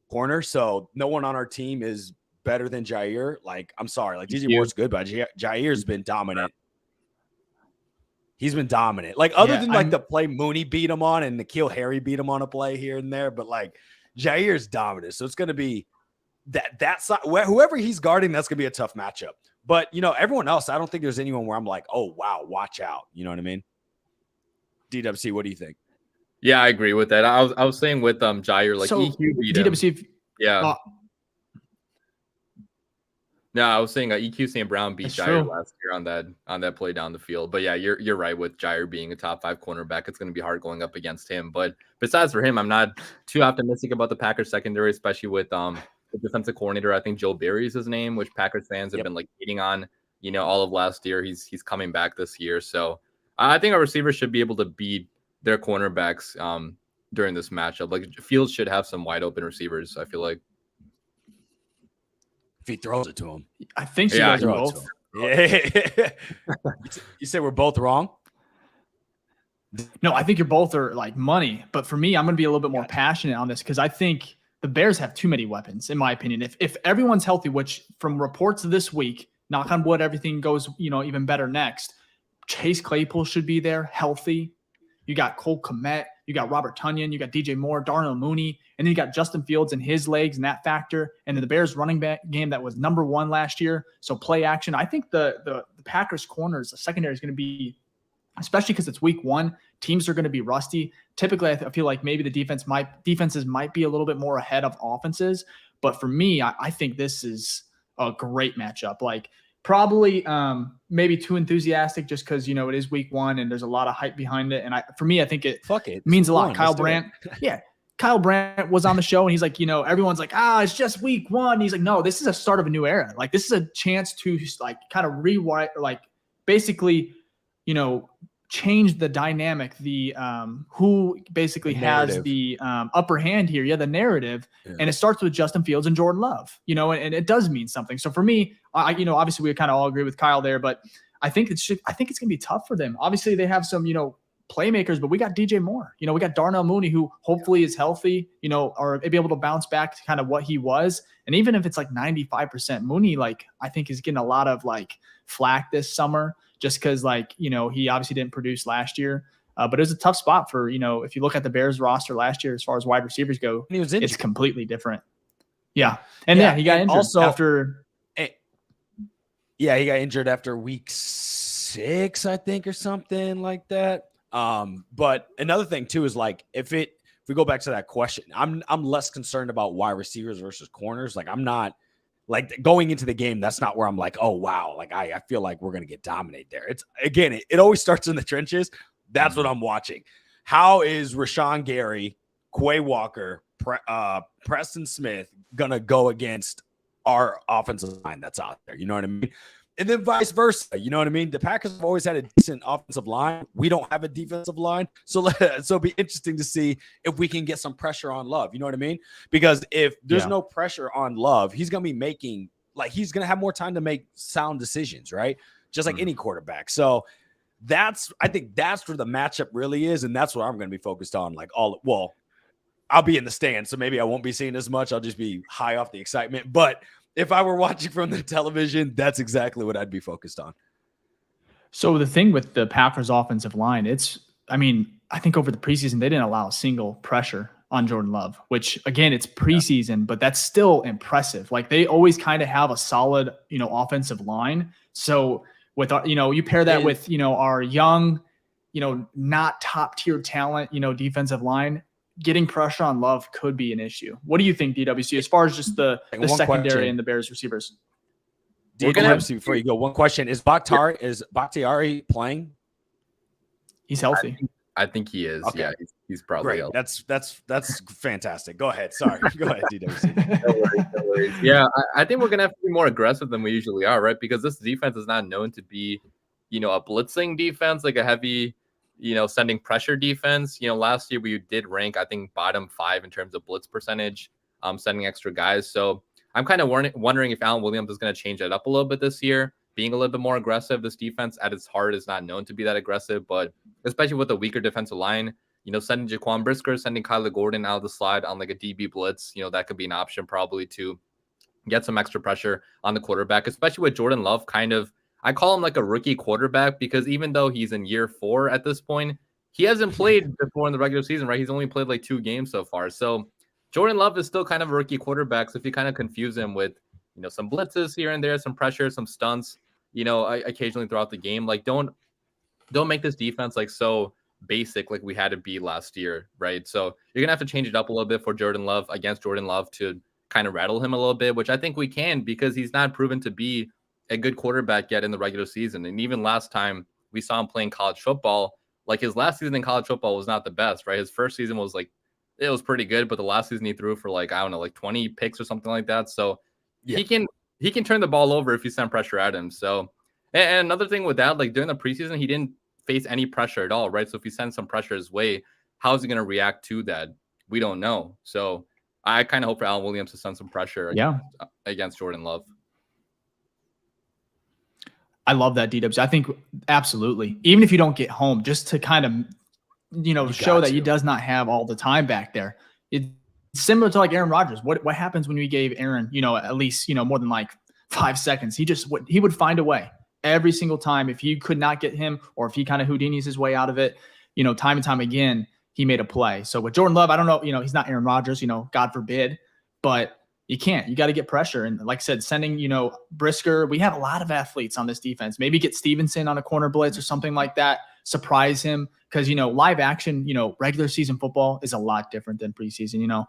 corner. So no one on our team is better than Jair. Like, I'm sorry. Like, DJ Moore's good, but Jair's been dominant. He's been dominant. Like, other than like the play Mooney beat him on and N'Keal Harry beat him on a play here and there, but like Jair's dominant. So it's going to be that side, whoever he's guarding, that's going to be a tough matchup. But, you know, everyone else, I don't think there's anyone where I'm like, oh, wow, watch out. You know what I mean? DWC, what do you think? Yeah, I agree with that. I was saying with Jair, like, so EQ beat DWC, him. Yeah. No, I was saying EQ St. Brown beat Jair last year on that play down the field. But yeah, you're right with Jair being a top 5 cornerback. It's going to be hard going up against him. But besides for him, I'm not too optimistic about the Packers secondary, especially with the defensive coordinator. I think Joe Barry is his name, which Packers fans have been like hating on, you know, all of last year. He's coming back this year. So I think our receivers should be able to beat their cornerbacks during this matchup. Like, Fields should have some wide open receivers, I feel like. If he throws it to him. I think so. Yeah, both. Yeah. You say we're both wrong? No, I think you're both are like money. But for me, I'm going to be a little bit more passionate on this because I think the Bears have too many weapons, in my opinion. If everyone's healthy, which from reports this week, knock on wood, everything goes, you know, even better next. Chase Claypool should be there, healthy. You got Cole Kmet, you got Robert Tonyan, you got DJ Moore, Darnell Mooney, and then you got Justin Fields and his legs and that factor. And then the Bears running back game that was number 1 last year. So play action. I think the Packers corners, the secondary is going to be, especially because it's week 1, teams are going to be rusty. Typically, I feel like maybe the defenses might be a little bit more ahead of offenses. But for me, I think this is a great matchup. Like, probably maybe too enthusiastic just because, you know, it is week 1 and there's a lot of hype behind it. And for me, I think it means a lot. Kyle Brandt. Yeah. Kyle Brandt was on the show and he's like, you know, everyone's like, it's just week 1. He's like, no, this is a start of a new era. Like, this is a chance to like kind of rewrite, like basically, you know, change the dynamic, the who basically has the upper hand here. Yeah, the narrative. Yeah. And it starts with Justin Fields and Jordan Love, you know, and it does mean something. So for me, you know, obviously we kind of all agree with Kyle there, but I think it's gonna be tough for them. Obviously they have some, you know, playmakers, but we got DJ Moore, you know, we got Darnell Mooney, who hopefully is healthy, you know, or be able to bounce back to kind of what he was. And even if it's like 95%, Mooney, like, I think is getting a lot of like flack this summer just because, like, you know, he obviously didn't produce last year. But it was a tough spot for, you know, if you look at the Bears roster last year as far as wide receivers go, it's completely different. Yeah. And he got injured also after. Yeah, he got injured after week 6, I think, or something like that. But another thing too is like if we go back to that question, I'm less concerned about wide receivers versus corners. Like, I'm not like going into the game. That's not where I'm like, oh wow, like I feel like we're gonna get dominated there. It's again, it always starts in the trenches. That's what I'm watching. How is Rashawn Gary, Quay Walker, Preston Smith gonna go against our offensive line that's out there? You know what I mean? And then vice versa. You know what I mean? The Packers have always had a decent offensive line. We don't have a defensive line. So it'll be interesting to see if we can get some pressure on Love. You know what I mean? Because if there's no pressure on Love, he's going to be making, like, he's going to have more time to make sound decisions, right? Just like any quarterback. So I think that's where the matchup really is. And that's what I'm going to be focused on. Like, I'll be in the stands, so maybe I won't be seeing as much. I'll just be high off the excitement. But if I were watching from the television, that's exactly what I'd be focused on. So the thing with the Packers offensive line, I think over the preseason, they didn't allow a single pressure on Jordan Love, which again, it's preseason, but that's still impressive. Like, they always kind of have a solid, you know, offensive line. So with our, you pair that with, our young, not top tier talent, defensive line, getting pressure on Love could be an issue. What do you think, DWC, as far as just the secondary and the Bears receivers? DWC, before you go, one question: Is Bakhtiari playing? He's healthy. I think he is. Okay. Yeah, he's probably great. That's fantastic. Go ahead. Sorry. Go ahead, DWC. No worries. Yeah, I think we're gonna have to be more aggressive than we usually are, right? Because this defense is not known to be, a blitzing defense, like a heavy, sending pressure defense. Last year we did rank, I think, bottom 5 in terms of blitz percentage, sending extra guys. So I'm kind of wondering if Alan Williams is going to change that up a little bit this year, being a little bit more aggressive. This defense at its heart is not known to be that aggressive, but especially with a weaker defensive line, sending Jaquan Brisker, sending Kyler Gordon out of the slide on like a DB blitz, that could be an option probably to get some extra pressure on the quarterback, especially with Jordan Love I call him like a rookie quarterback because even though he's in year 4 at this point, he hasn't played before in the regular season, right? He's only played like 2 games so far. So Jordan Love is still kind of a rookie quarterback. So if you kind of confuse him with, some blitzes here and there, some pressure, some stunts, occasionally throughout the game, like don't make this defense like so basic like we had to be last year, right? So you're gonna have to change it up a little bit for Jordan Love against Jordan Love to kind of rattle him a little bit, which I think we can because he's not proven to be a good quarterback yet in the regular season. And even last time we saw him playing college football, like his last season in college football was not the best, right? His first season was like, it was pretty good, but the last season he threw for like, I don't know, like 20 picks or something like that. So yeah, he can turn the ball over if you send pressure at him. So, and another thing with that, like during the preseason, he didn't face any pressure at all, right? So if you send some pressure his way, how is he going to react to that? We don't know. So I kind of hope for Alan Williams to send some pressure against Jordan Love. I love that, DWs. I think absolutely. Even if you don't get home, just to kind of, show that he does not have all the time back there. It's similar to like Aaron Rodgers. What happens when we gave Aaron, at least, more than like 5 seconds? He would find a way every single time. If you could not get him or if he kind of Houdini's his way out of it, time and time again, he made a play. So with Jordan Love, I don't know, he's not Aaron Rodgers, God forbid, but you can't. You got to get pressure. And like I said, sending, Brisker, we have a lot of athletes on this defense. Maybe get Stevenson on a corner blitz or something like that. Surprise him. Because, live action, regular season football is a lot different than preseason,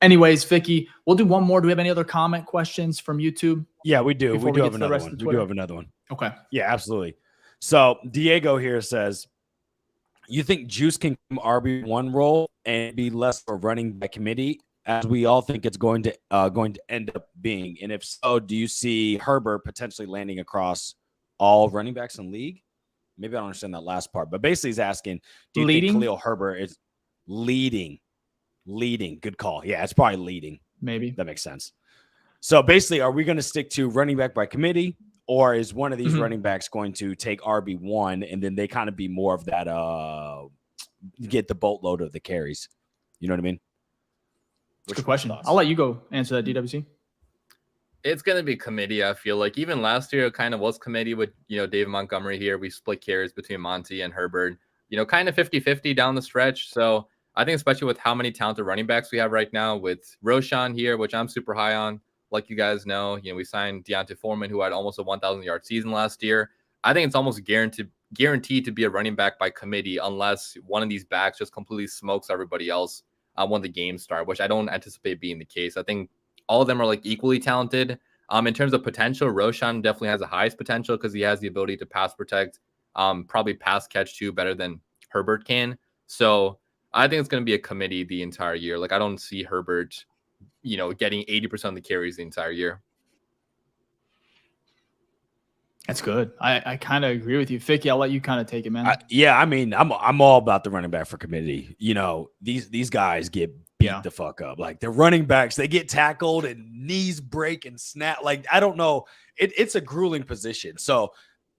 Anyways, Ficky, we'll do one more. Do we have any other comment questions from YouTube? Yeah, we do. We do have another one. We do have another one. Okay. Yeah, absolutely. So Diego here says, you think Juice can come RB1 role and be less of a running back committee, as we all think it's going to end up being? And if so, do you see Herbert potentially landing across all running backs in the league? Maybe I don't understand that last part, but basically he's asking, do you think Khalil Herbert is leading? Good call. Yeah, it's probably leading. Maybe. That makes sense. So basically, are we going to stick to running back by committee, or is one of these running backs going to take RB1 and then they kind of be more of that, get the boatload of the carries? You know what I mean? That's a good question. I'll let you go answer that, DWC. It's going to be committee. I feel like even last year it kind of was committee with, David Montgomery here. We split carries between Monty and Herbert, kind of 50-50 down the stretch. So I think especially with how many talented running backs we have right now with Roshan here, which I'm super high on, like you guys know, we signed Deontay Foreman, who had almost a 1,000-yard season last year. I think it's almost guaranteed to be a running back by committee unless one of these backs just completely smokes everybody else when the games start, which I don't anticipate being the case. I think all of them are like equally talented. In terms of potential, Roshan definitely has the highest potential because he has the ability to pass protect, probably pass catch too, better than Herbert can. So I think it's going to be a committee the entire year. Like I don't see Herbert, getting 80% of the carries the entire year. That's good. I kind of agree with you, Ficky. I'll let you kind of take it, man. I mean, I'm all about the running back for committee. These guys get beat the fuck up. Like the running backs, they get tackled and knees break and snap. Like I don't know, it's a grueling position. So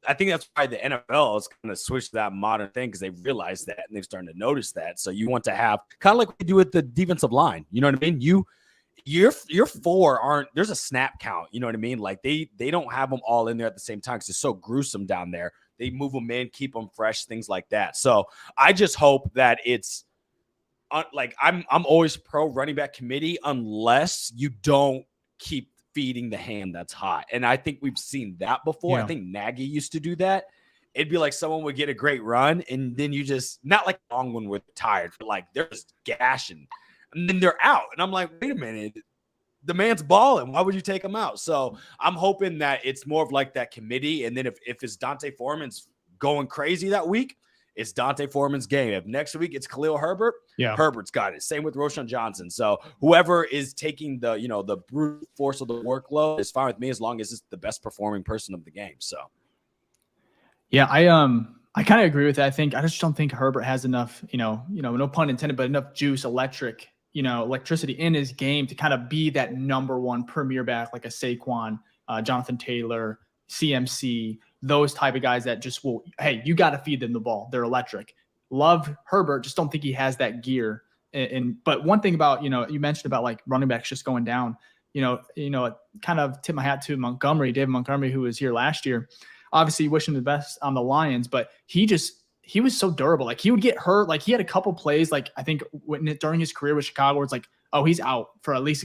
I think that's why the NFL is going to switch to that modern thing because they realize that and they're starting to notice that. So you want to have kind of like what we do with the defensive line. You know what I mean? Your 4 aren't, there's a snap count. You know what I mean? Like they don't have them all in there at the same time because it's so gruesome down there. They move them in, keep them fresh, things like that. So I just hope that it's like I'm always pro running back committee unless you don't keep feeding the hand that's hot. And I think we've seen that before. Yeah. I think Nagy used to do that. It'd be like someone would get a great run, and then you just, not like a long one with tired, but like they're just gashing, and then they're out. And I'm like, wait a minute, the man's balling. Why would you take him out? So I'm hoping that it's more of like that committee. And then if it's Dante Foreman's going crazy that week, it's Dante Foreman's game. If next week it's Khalil Herbert, Herbert's got it. Same with Roshan Johnson. So whoever is taking the, the brute force of the workload is fine with me as long as it's the best performing person of the game. So. Yeah, I kind of agree with that. I just don't think Herbert has enough, no pun intended, but enough juice, electricity in his game to kind of be that number one premier back, like a Saquon, Jonathan Taylor, CMC, those type of guys that just will, hey, you got to feed them the ball. They're electric. Love Herbert, just don't think he has that gear. But one thing about, you mentioned about like running backs just going down, kind of tip my hat to David Montgomery, who was here last year. Obviously, wish him the best on the Lions, but he was so durable. Like he would get hurt. Like he had a couple plays, like I think during his career with Chicago, where it's like, oh, he's out for at least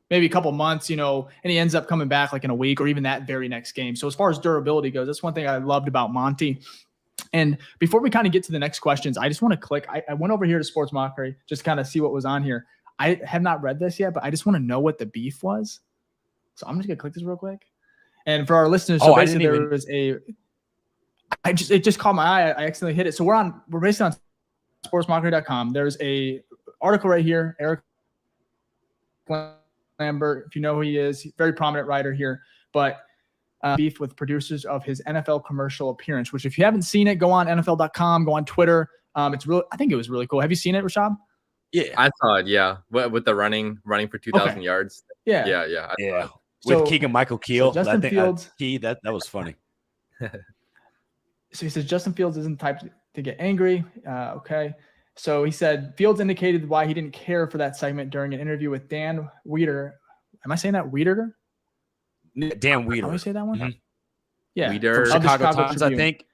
maybe a couple months, and he ends up coming back like in a week or even that very next game. So as far as durability goes, that's one thing I loved about Monty. And before we kind of get to the next questions, I just want to click. I went over here to Sports Mockery, just kind of see what was on here. I have not read this yet, but I just want to know what the beef was. So I'm just going to click this real quick. And for our listeners, so basically there was it just caught my eye. I accidentally hit it. So we're basically on sportsmockery.com. There's a article right here. Eric Lambert, if you know who he is, very prominent writer here, but beef with producers of his NFL commercial appearance, which if you haven't seen it, go on NFL.com, go on Twitter. It's really, I think it was really cool. Have you seen it, Rashad? Yeah, I saw it. Yeah. With the running for 2,000 yards. Yeah. Yeah. With Keegan-Michael Keel. So Justin Fields. That was funny. So he says Justin Fields isn't the type to get angry. Okay. So he said Fields indicated why he didn't care for that segment during an interview with Dan Weeder. Am I saying that? Weeder? Dan Weeder. How do I say that one? Mm-hmm. Yeah. Weeder. From Chicago Times, I think.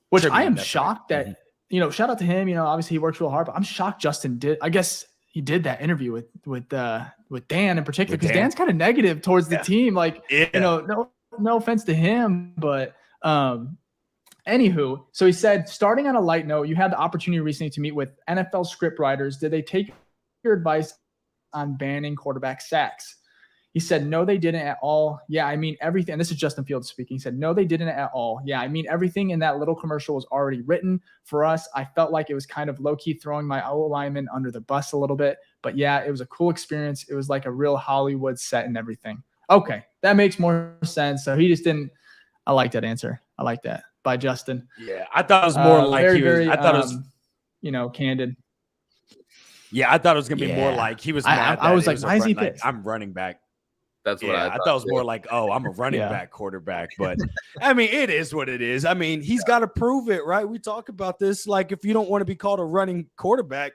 Which Tribune, I am shocked right. that, shout out to him. Obviously he works real hard, but I'm shocked Justin did. I guess he did that interview with Dan in particular, because Dan's kind of negative towards the team. Like, no offense to him, but anywho, so he said, starting on a light note, you had the opportunity recently to meet with NFL script writers. Did they take your advice on banning quarterback sacks? He said, no, they didn't at all. Yeah, I mean everything. And this is Justin Fields speaking. He said, no, they didn't at all. Yeah, I mean everything in that little commercial was already written for us. I felt like it was kind of low-key throwing my O-lineman under the bus a little bit. But yeah, it was a cool experience. It was like a real Hollywood set and everything. Okay, that makes more sense. So he just didn't – I like that answer. I like that by Justin. Yeah, I thought it was more like very, he was very, – I thought it was candid. Yeah, I thought it was going to be more like he was mad. I was like, why is he pissed? I'm running back. That's what I thought it was more like, oh, I'm a running back quarterback. But I mean, it is what it is. I mean, he's got to prove it, right? We talk about this. Like, if you don't want to be called a running quarterback,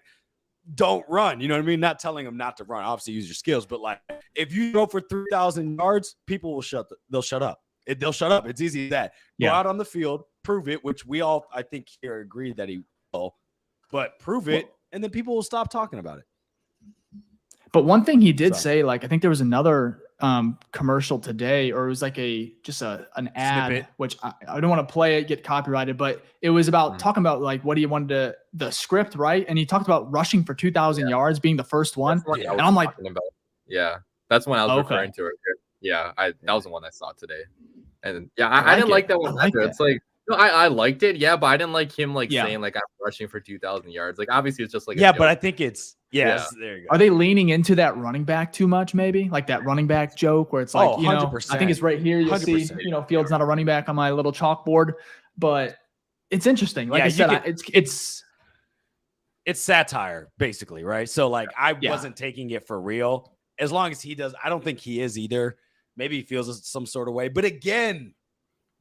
don't run. You know what I mean? Not telling him not to run. Obviously, use your skills. But like, if you go for 3,000 yards, people will they'll shut up. They'll shut up. It's easy as that. Go out on the field, prove it, which we all, I think, here agree that he will. But prove it, and then people will stop talking about it. But one thing he did say, like, I think there was another commercial today, or it was like an ad, snippet, which I don't want to play it, get copyrighted, but it was about talking about like what he wanted the script, right? And he talked about rushing for 2,000 yards being the first one. And I'm like, that's when I was referring to it. Yeah, that was the one I saw today. And I didn't like that one either. It's like, I liked it, but I didn't like him saying like I'm rushing for 2,000 yards. Like obviously it's just like but I think it's there you go. Are they leaning into that running back too much? Maybe like that running back joke where it's like 100%. I think it's right here. You'll 100%. See Fields not a running back on my little chalkboard, but it's interesting. Like I said, it's satire basically, right? So like I wasn't taking it for real. As long as he does, I don't think he is either. Maybe he feels some sort of way, but again.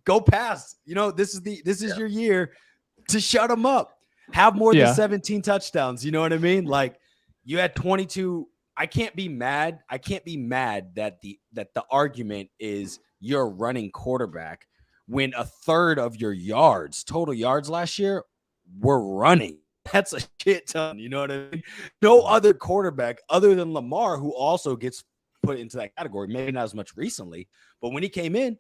Go past. This is your year to shut him up. Have more than 17 touchdowns. You know what I mean? Like you had 22. I can't be mad. that the argument is you're a running quarterback when a third of your total yards last year were running. That's a shit ton. You know what I mean? No other quarterback other than Lamar, who also gets put into that category. Maybe not as much recently, but when he came in,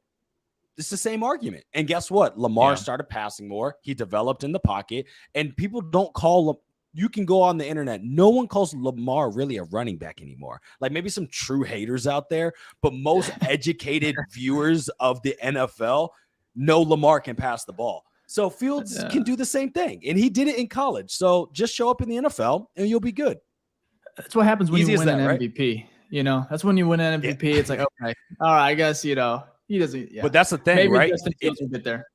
it's the same argument. And guess what? Lamar started passing more. He developed in the pocket, and people don't call. You can go on the internet. No one calls Lamar really a running back anymore. Like maybe some true haters out there, but most educated viewers of the NFL know Lamar can pass the ball. So Fields can do the same thing, and he did it in college. So just show up in the NFL, and you'll be good. That's what happens when you win an MVP. Right? You know, that's when you win an MVP. Yeah. It's like, okay, all right, I guess, you know, he doesn't. Yeah. But that's the thing, maybe right? Bit there.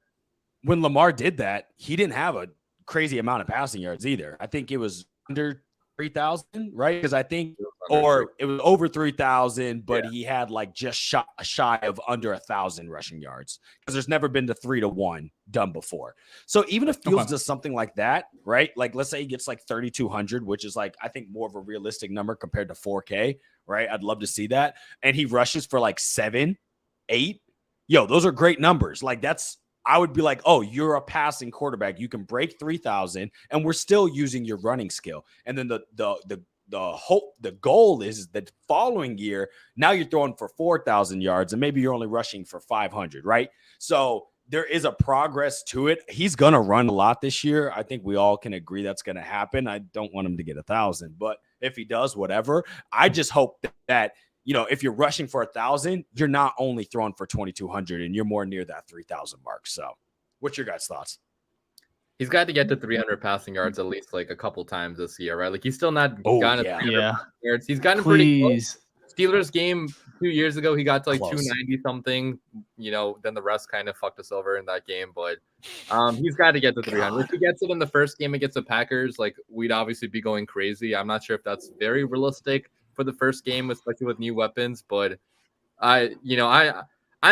When Lamar did that, he didn't have a crazy amount of passing yards either. I think it was under 3,000, right? Because I think, or it was over 3,000, but he had like just shy of under 1,000 rushing yards because there's never been the 3-1 done before. So even if Fields does something like that, right? Like let's say he gets like 3,200, which is like I think more of a realistic number compared to 4K, right? I'd love to see that. And he rushes for like 7, 8. Yo, those are great numbers. Like that's. I would be like, oh, you're a passing quarterback. You can break 3,000, and we're still using your running skill. And then the goal is that following year, now you're throwing for 4,000 yards, and maybe you're only rushing for 500, right? So there is a progress to it. He's gonna run a lot this year. I think we all can agree that's gonna happen. I don't want him to get 1,000, but if he does, whatever. I just hope that. You know, if you're rushing for 1,000, you're not only throwing for 2,200 and you're more near that 3,000 mark. So what's your guys' thoughts? He's got to get to 300 passing yards at least like a couple times this year, right? Like he's still not gotten 300 yards. He's gotten pretty close. Steelers game 2 years ago, he got to like 290 something, you know, then the rest kind of fucked us over in that game. But he's got to get to 300. If he gets it in the first game against the Packers, like we'd obviously be going crazy. I'm not sure if that's very realistic for the first game, especially with new weapons, but I'm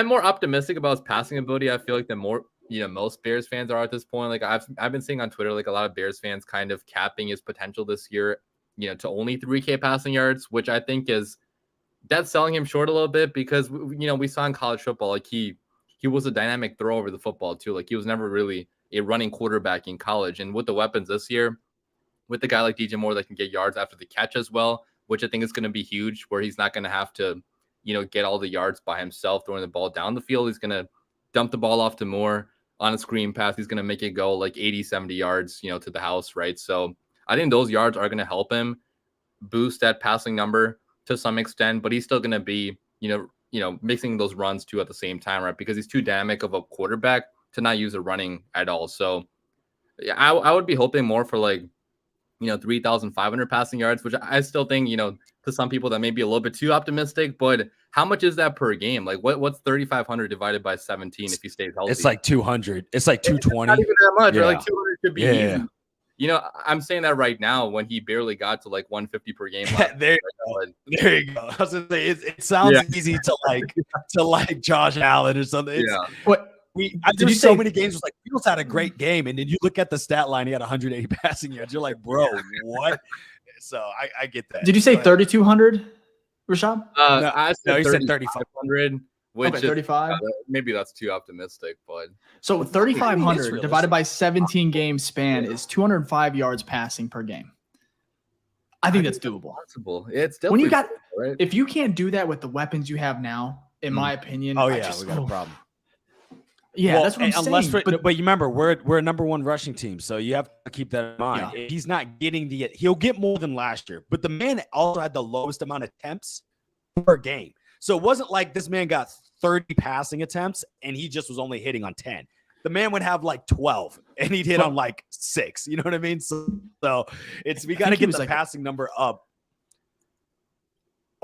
more optimistic about his passing ability. I feel like the more, you know, most Bears fans are at this point. Like I've been seeing on Twitter, like a lot of Bears fans kind of capping his potential this year, you know, to only 3K passing yards, which I think that's selling him short a little bit because, you know, we saw in college football, like he was a dynamic throw over the football too. Like he was never really a running quarterback in college. And with the weapons this year, with the guy like DJ Moore that can get yards after the catch as well, which I think is going to be huge, where he's not going to have to, you know, get all the yards by himself throwing the ball down the field. He's going to dump the ball off to Moore on a screen pass. He's going to make it go like 80, 70 yards, you know, to the house, right? So I think those yards are going to help him boost that passing number to some extent, but he's still going to be, you know, mixing those runs too at the same time, right? Because he's too dynamic of a quarterback to not use the running at all. So yeah, I would be hoping more for like, you know, 3,500 passing yards, which I still think, you know, to some people that may be a little bit too optimistic, but how much is that per game? Like what's 3,500 divided by 17 if he stays healthy? It's like 200. It's like 220. Not even that much. Yeah. Or like 200 could be easy. You know, I'm saying that right now when he barely got to like 150 per game. There you go. I was gonna say it sounds easy to like Josh Allen or something. What? There's so many games was like Fields had a great game, and then you look at the stat line, he had 180 passing yards. You're like, bro, what? So I get that. Did you say 3,200, Rashad? No, he said 3,500. Which 35. Maybe that's too optimistic, but so 3,500 divided by 17 game span is 205 yards passing per game. I think that's doable. Possible. It's when you got right? If you can't do that with the weapons you have now, in my opinion, we got a problem. Yeah, well, that's what I'm saying. But you remember, we're a number one rushing team, so you have to keep that in mind. Yeah. If he's not getting he'll get more than last year. But the man also had the lowest amount of attempts per game. So it wasn't like this man got 30 passing attempts and he just was only hitting on 10. The man would have like 12 and he'd hit on like 6. You know what I mean? So we got to get the passing number up.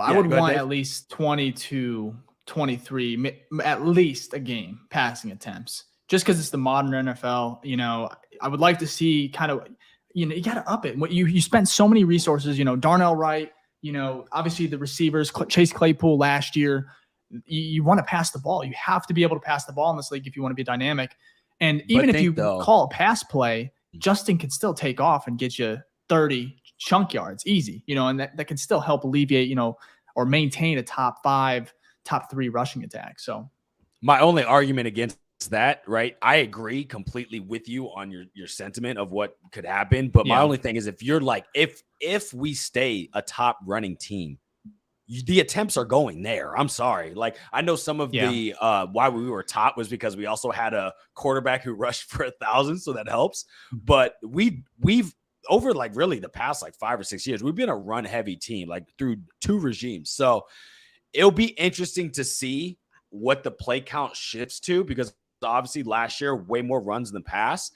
I would want at least 22 23 at least a game passing attempts, just because it's the modern NFL. You know, I would like to see kind of, you know, you got to up it. You spent so many resources, you know, Darnell Wright, you know, obviously the receivers, Chase Claypool last year. You want to pass the ball. You have to be able to pass the ball in this league if you want to be dynamic. And even if you call a pass play, Justin can still take off and get you 30 chunk yards easy, you know, and that can still help alleviate, you know, or maintain a top 5, top 3 rushing attack. So my only argument against that, right? I agree completely with you on your sentiment of what could happen. But my only thing is if you're like, if we stay a top running team, the attempts are going there. I'm sorry. Like, I know some of the why we were top was because we also had a quarterback who rushed for 1,000, so that helps. But we've over like really the past like 5 or 6 years, we've been a run heavy team like through 2 regimes. So it'll be interesting to see what the play count shifts to, because obviously last year way more runs than pass.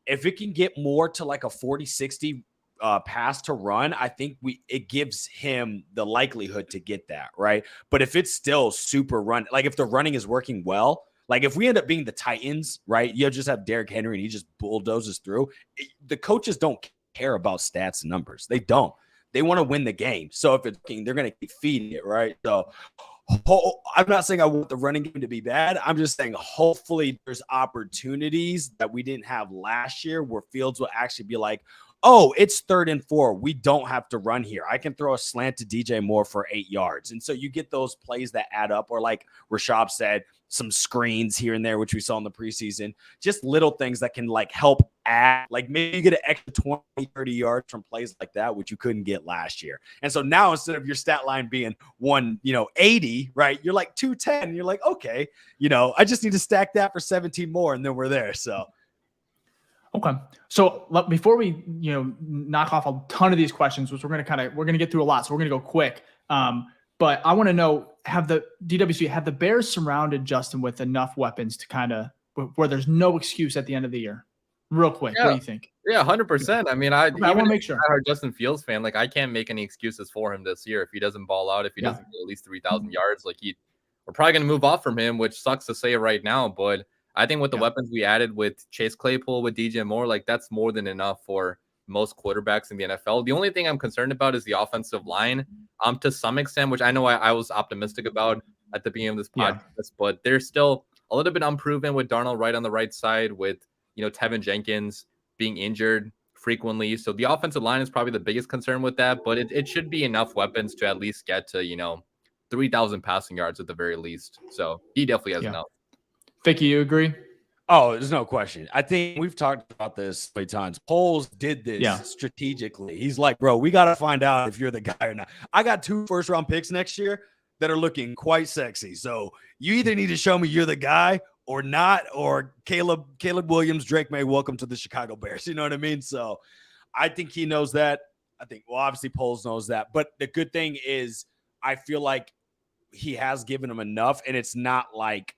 If it can get more to like a 40-60 pass to run, I think it gives him the likelihood to get that, right? But if it's still super run, like if the running is working well, like if we end up being the Titans, right? You just have Derrick Henry and he just bulldozes through. The coaches don't care about stats and numbers. They don't. They want to win the game. So if it's they're going to keep feeding it, right? So I'm not saying I want the running game to be bad. I'm just saying hopefully there's opportunities that we didn't have last year where Fields will actually be like, oh, it's 3rd and 4. We don't have to run here. I can throw a slant to DJ Moore for 8 yards. And so you get those plays that add up, or like Rashab said, some screens here and there, which we saw in the preseason, just little things that can like help add, like maybe you get an extra 20, 30 yards from plays like that, which you couldn't get last year. And so now instead of your stat line being 180, right, you're like 210. You're like, okay, I just need to stack that for 17 more. And then we're there. So. Okay. So before we, knock off a ton of these questions, which we're going to get through a lot. So we're going to go quick. But I want to know, have the Bears surrounded Justin with enough weapons to kind of where there's no excuse at the end of the year? Real quick. Yeah. What do you think? Yeah, 100%. I mean, I want to make sure. I'm a Justin Fields fan. Like, I can't make any excuses for him this year. If he doesn't ball out, if he doesn't get at least 3,000 yards, like we're probably going to move off from him, which sucks to say right now. But I think with the weapons we added with Chase Claypool, with DJ Moore, like that's more than enough for most quarterbacks in the NFL. The only thing I'm concerned about is the offensive line, to some extent, which I know I was optimistic about at the beginning of this podcast, but they're still a little bit unproven with Darnold right on the right side, with Tevin Jenkins being injured frequently. So the offensive line is probably the biggest concern with that, but it should be enough weapons to at least get to 3,000 passing yards at the very least. So he definitely has enough. Ficky, you agree? Oh, there's no question. I think we've talked about this many times. Poles did this strategically. He's like, bro, we got to find out if you're the guy or not. I got 2 first-round picks next year that are looking quite sexy. So you either need to show me you're the guy or not, or Caleb Williams, Drake May, welcome to the Chicago Bears. You know what I mean? So I think he knows that. I think, well, obviously Poles knows that. But the good thing is I feel like he has given him enough, and it's not like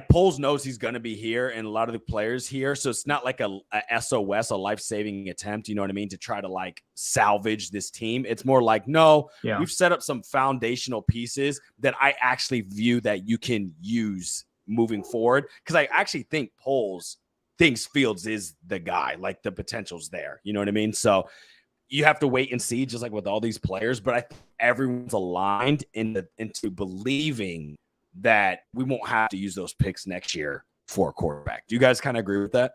Poles knows he's going to be here and a lot of the players here. So it's not like a SOS, a life-saving attempt, you know what I mean, to try to like salvage this team. It's more like, no, we've set up some foundational pieces that I actually view that you can use moving forward. Because I actually think Poles thinks Fields is the guy, like the potential's there. You know what I mean? So you have to wait and see, just like with all these players. But I think everyone's aligned into believing that we won't have to use those picks next year for a quarterback. Do you guys kind of agree with that?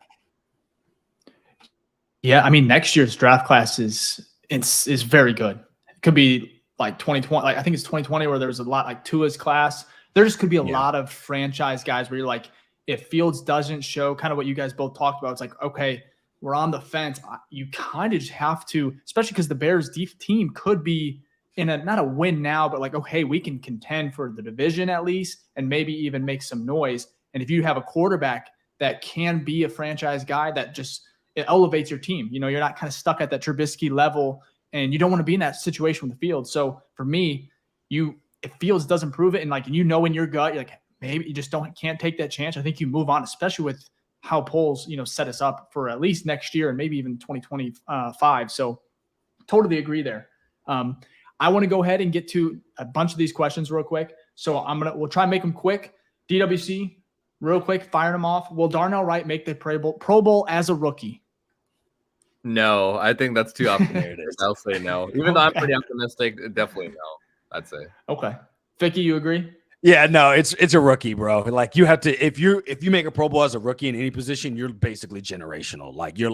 Yeah, I mean, next year's draft class is very good. It could be like 2020. Like I think it's 2020 where there was a lot like Tua's class. There just could be a lot of franchise guys where you're like, if Fields doesn't show kind of what you guys both talked about, it's like, okay, we're on the fence. You kind of just have to, especially because the Bears team could be in not a win now, but like, oh, hey, we can contend for the division at least and maybe even make some noise. And if you have a quarterback that can be a franchise guy, that just it elevates your team. You're not kind of stuck at that Trubisky level, and you don't want to be in that situation with the field. So for me, if Fields doesn't prove it, and like, in your gut, you're like, maybe you just can't take that chance. I think you move on, especially with how Poles, set us up for at least next year and maybe even 2025. So totally agree there. I want to go ahead and get to a bunch of these questions real quick. So we'll try and make them quick. DWC, real quick, firing them off. Will Darnell Wright make the Pro Bowl as a rookie? No, I think that's too optimistic. I'll say no. Even though I'm pretty optimistic, definitely no, I'd say. Okay. Ficky, you agree? Yeah, no, it's a rookie, bro. Like you have to, if you make a Pro Bowl as a rookie in any position, you're basically generational. Like you're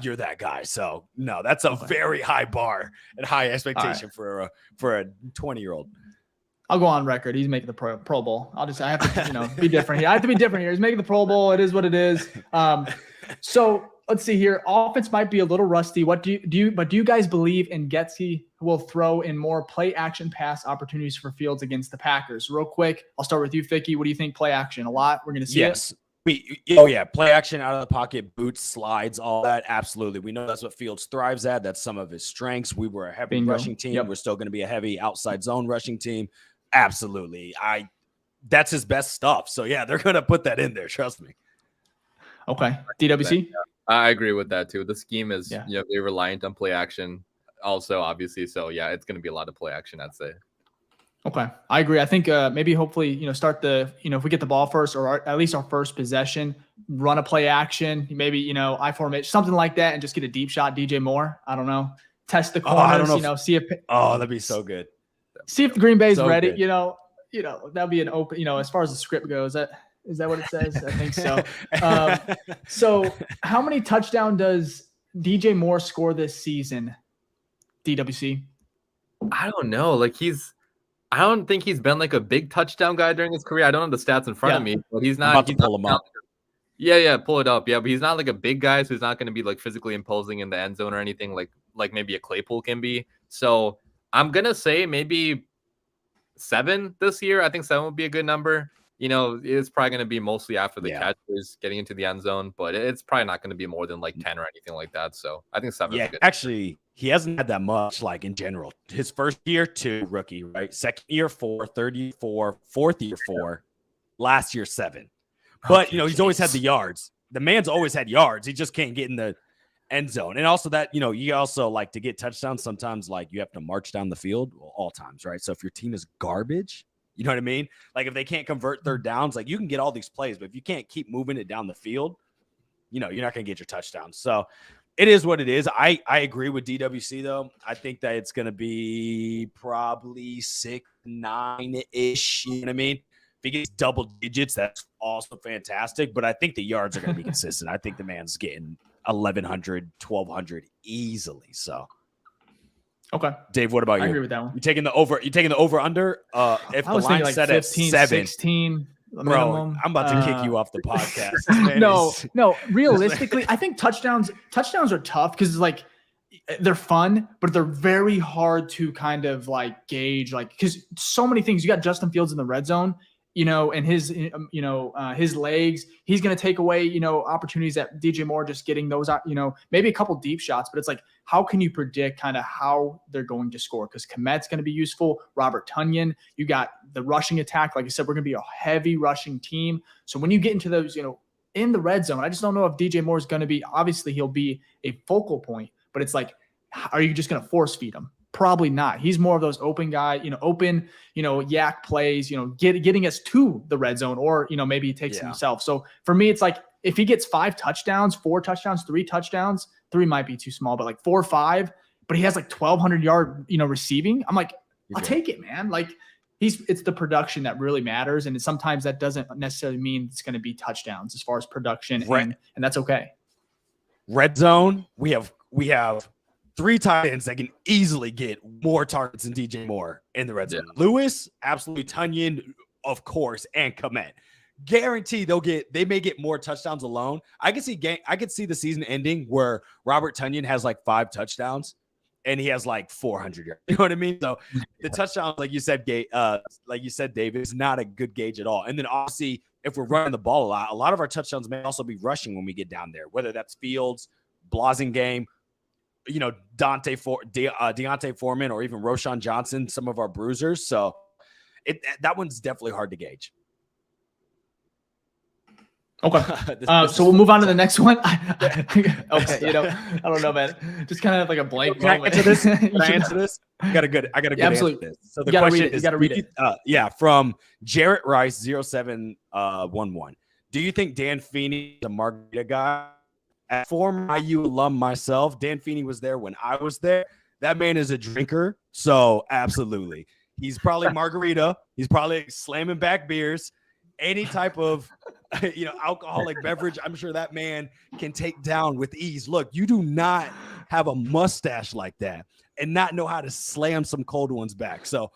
you're that gull. So no, that's a very high bar and high expectation for a 20-year-old. I'll go on record. He's making the Pro Bowl. I have to, be different here. I have to be different here. He's making the Pro Bowl. It is what it is. So let's see here. Offense might be a little rusty. What do you guys believe in Getsy will throw in more play action pass opportunities for Fields against the Packers? Real quick, I'll start with you, Ficky. What do you think? Play action a lot. We're going to see it. Oh yeah, play action, out of the pocket, boots, slides, all that. Absolutely, we know that's what Fields thrives at. That's some of his strengths. We were a heavy rushing team. Yep. We're still going to be a heavy outside zone rushing team. Absolutely, that's his best stuff. So yeah, they're going to put that in there. Trust me. Okay, DWC. I agree with that too. The scheme is they're reliant on play action, also obviously. So yeah, it's going to be a lot of play action, I'd say. Okay, I agree. I think maybe hopefully, start if we get the ball first or at least our first possession, run a play action, maybe, I formation, something like that, and just get a deep shot, DJ Moore. I don't know. Test the corners, see if. Oh, that'd be so good. See if Green Bay's ready, that'd be an open, as far as the script goes. Is that what it says? I think so. So how many touchdowns does DJ Moore score this season, DWC? I don't know. I don't think he's been like a big touchdown guy during his career. I don't have the stats in front of me, but he's not. I'm about to pull him up. Yeah, pull it up. Yeah, but he's not like a big guy, so he's not going to be like physically imposing in the end zone or anything like maybe a Claypool can be. So I'm gonna say maybe 7 this year. I think 7 would be a good number. It's probably going to be mostly after the catchers getting into the end zone, but it's probably not going to be more than like 10 or anything like that. So I think 7 is good. Actually, he hasn't had that much in general. His first year, 2, rookie, right? Second year, 4, third year, 4, fourth year, 4, last year, 7. But, he's always had the yards. The man's always had yards. He just can't get in the end zone. And also that, you also to get touchdowns, sometimes you have to march down the field all times, right? So if your team is garbage, you know what I mean? If they can't convert third downs, you can get all these plays, but if you can't keep moving it down the field, you're not going to get your touchdowns. So it is what it is. I agree with DWC, though. I think that it's going to be probably 6, 9-ish. You know what I mean? If he gets double digits, that's also fantastic. But I think the yards are going to be consistent. I think the man's getting 1,100, 1,200 easily. So. Okay, Dave, what about you? I agree with that one. You taking the over under? If the line set 15, at 7, 16, bro, minimum. I'm about to kick you off the podcast. No. Realistically, I think touchdowns are tough because they're fun, but they're very hard to kind of gauge. Because so many things. You got Justin Fields in the red zone. And his legs, he's going to take away, opportunities that DJ Moore just getting those out, maybe a couple deep shots, but it's how can you predict kind of how they're going to score? Because Komet's going to be useful. Robert Tonyan, you got the rushing attack. Like I said, we're going to be a heavy rushing team. So when you get into those, in the red zone, I just don't know if DJ Moore is going to be, obviously he'll be a focal point, but it's are you just going to force feed him? Probably not. He's more of those open guy, yak plays, getting us to the red zone, or, maybe he takes it himself. So for me, it's if he gets 5 touchdowns, 4 touchdowns, 3 touchdowns, 3 might be too small, but 4 or 5, but he has 1,200 yard, receiving. I'm I'll take it, man. It's the production that really matters. And sometimes that doesn't necessarily mean it's going to be touchdowns as far as production. And that's okay. Red zone. We have 3 tight ends that can easily get more targets than DJ Moore in the red zone. Lewis, absolutely. Tonyan, of course, and Komet. Guarantee they may get more touchdowns alone. I could see the season ending where Robert Tonyan has 5 touchdowns and he has 400 yards. You know what I mean? So the touchdowns, like you said, Dave, is not a good gauge at all. And then obviously, if we're running the ball a lot of our touchdowns may also be rushing when we get down there, whether that's Fields, Blasingame, Deontay Foreman, or even Roshan Johnson, some of our bruisers. So that one's definitely hard to gauge. Okay. So we'll move on to the next one. Okay. I don't know, man. Just kind of a blank moment. Can I answer this? I got a good absolutely. Answer this. So the question is, you got to read it. From Jarrett Rice 0711. Do you think Dan Feeney is a margarita guy? As former IU alum myself, Dan Feeney was there when I was there. That man is a drinker, so absolutely. He's probably margarita. He's probably slamming back beers. Any type of, alcoholic beverage, I'm sure that man can take down with ease. Look, you do not have a mustache like that and not know how to slam some cold ones back. So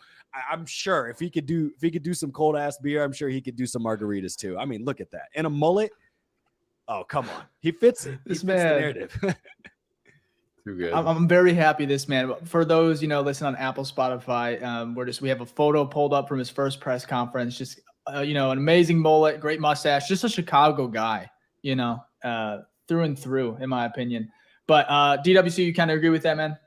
I'm sure if he could do some cold ass beer, I'm sure he could do some margaritas too. I mean, look at that. And a mullet. Oh, come on. He fits it. This He fits the man. narrative. Too good. I'm very happy this man. For those, listen on Apple, Spotify, we have a photo pulled up from his first press conference. Just, an amazing mullet, great mustache, just a Chicago guy, through and through, in my opinion. But DWC, you kind of agree with that, man?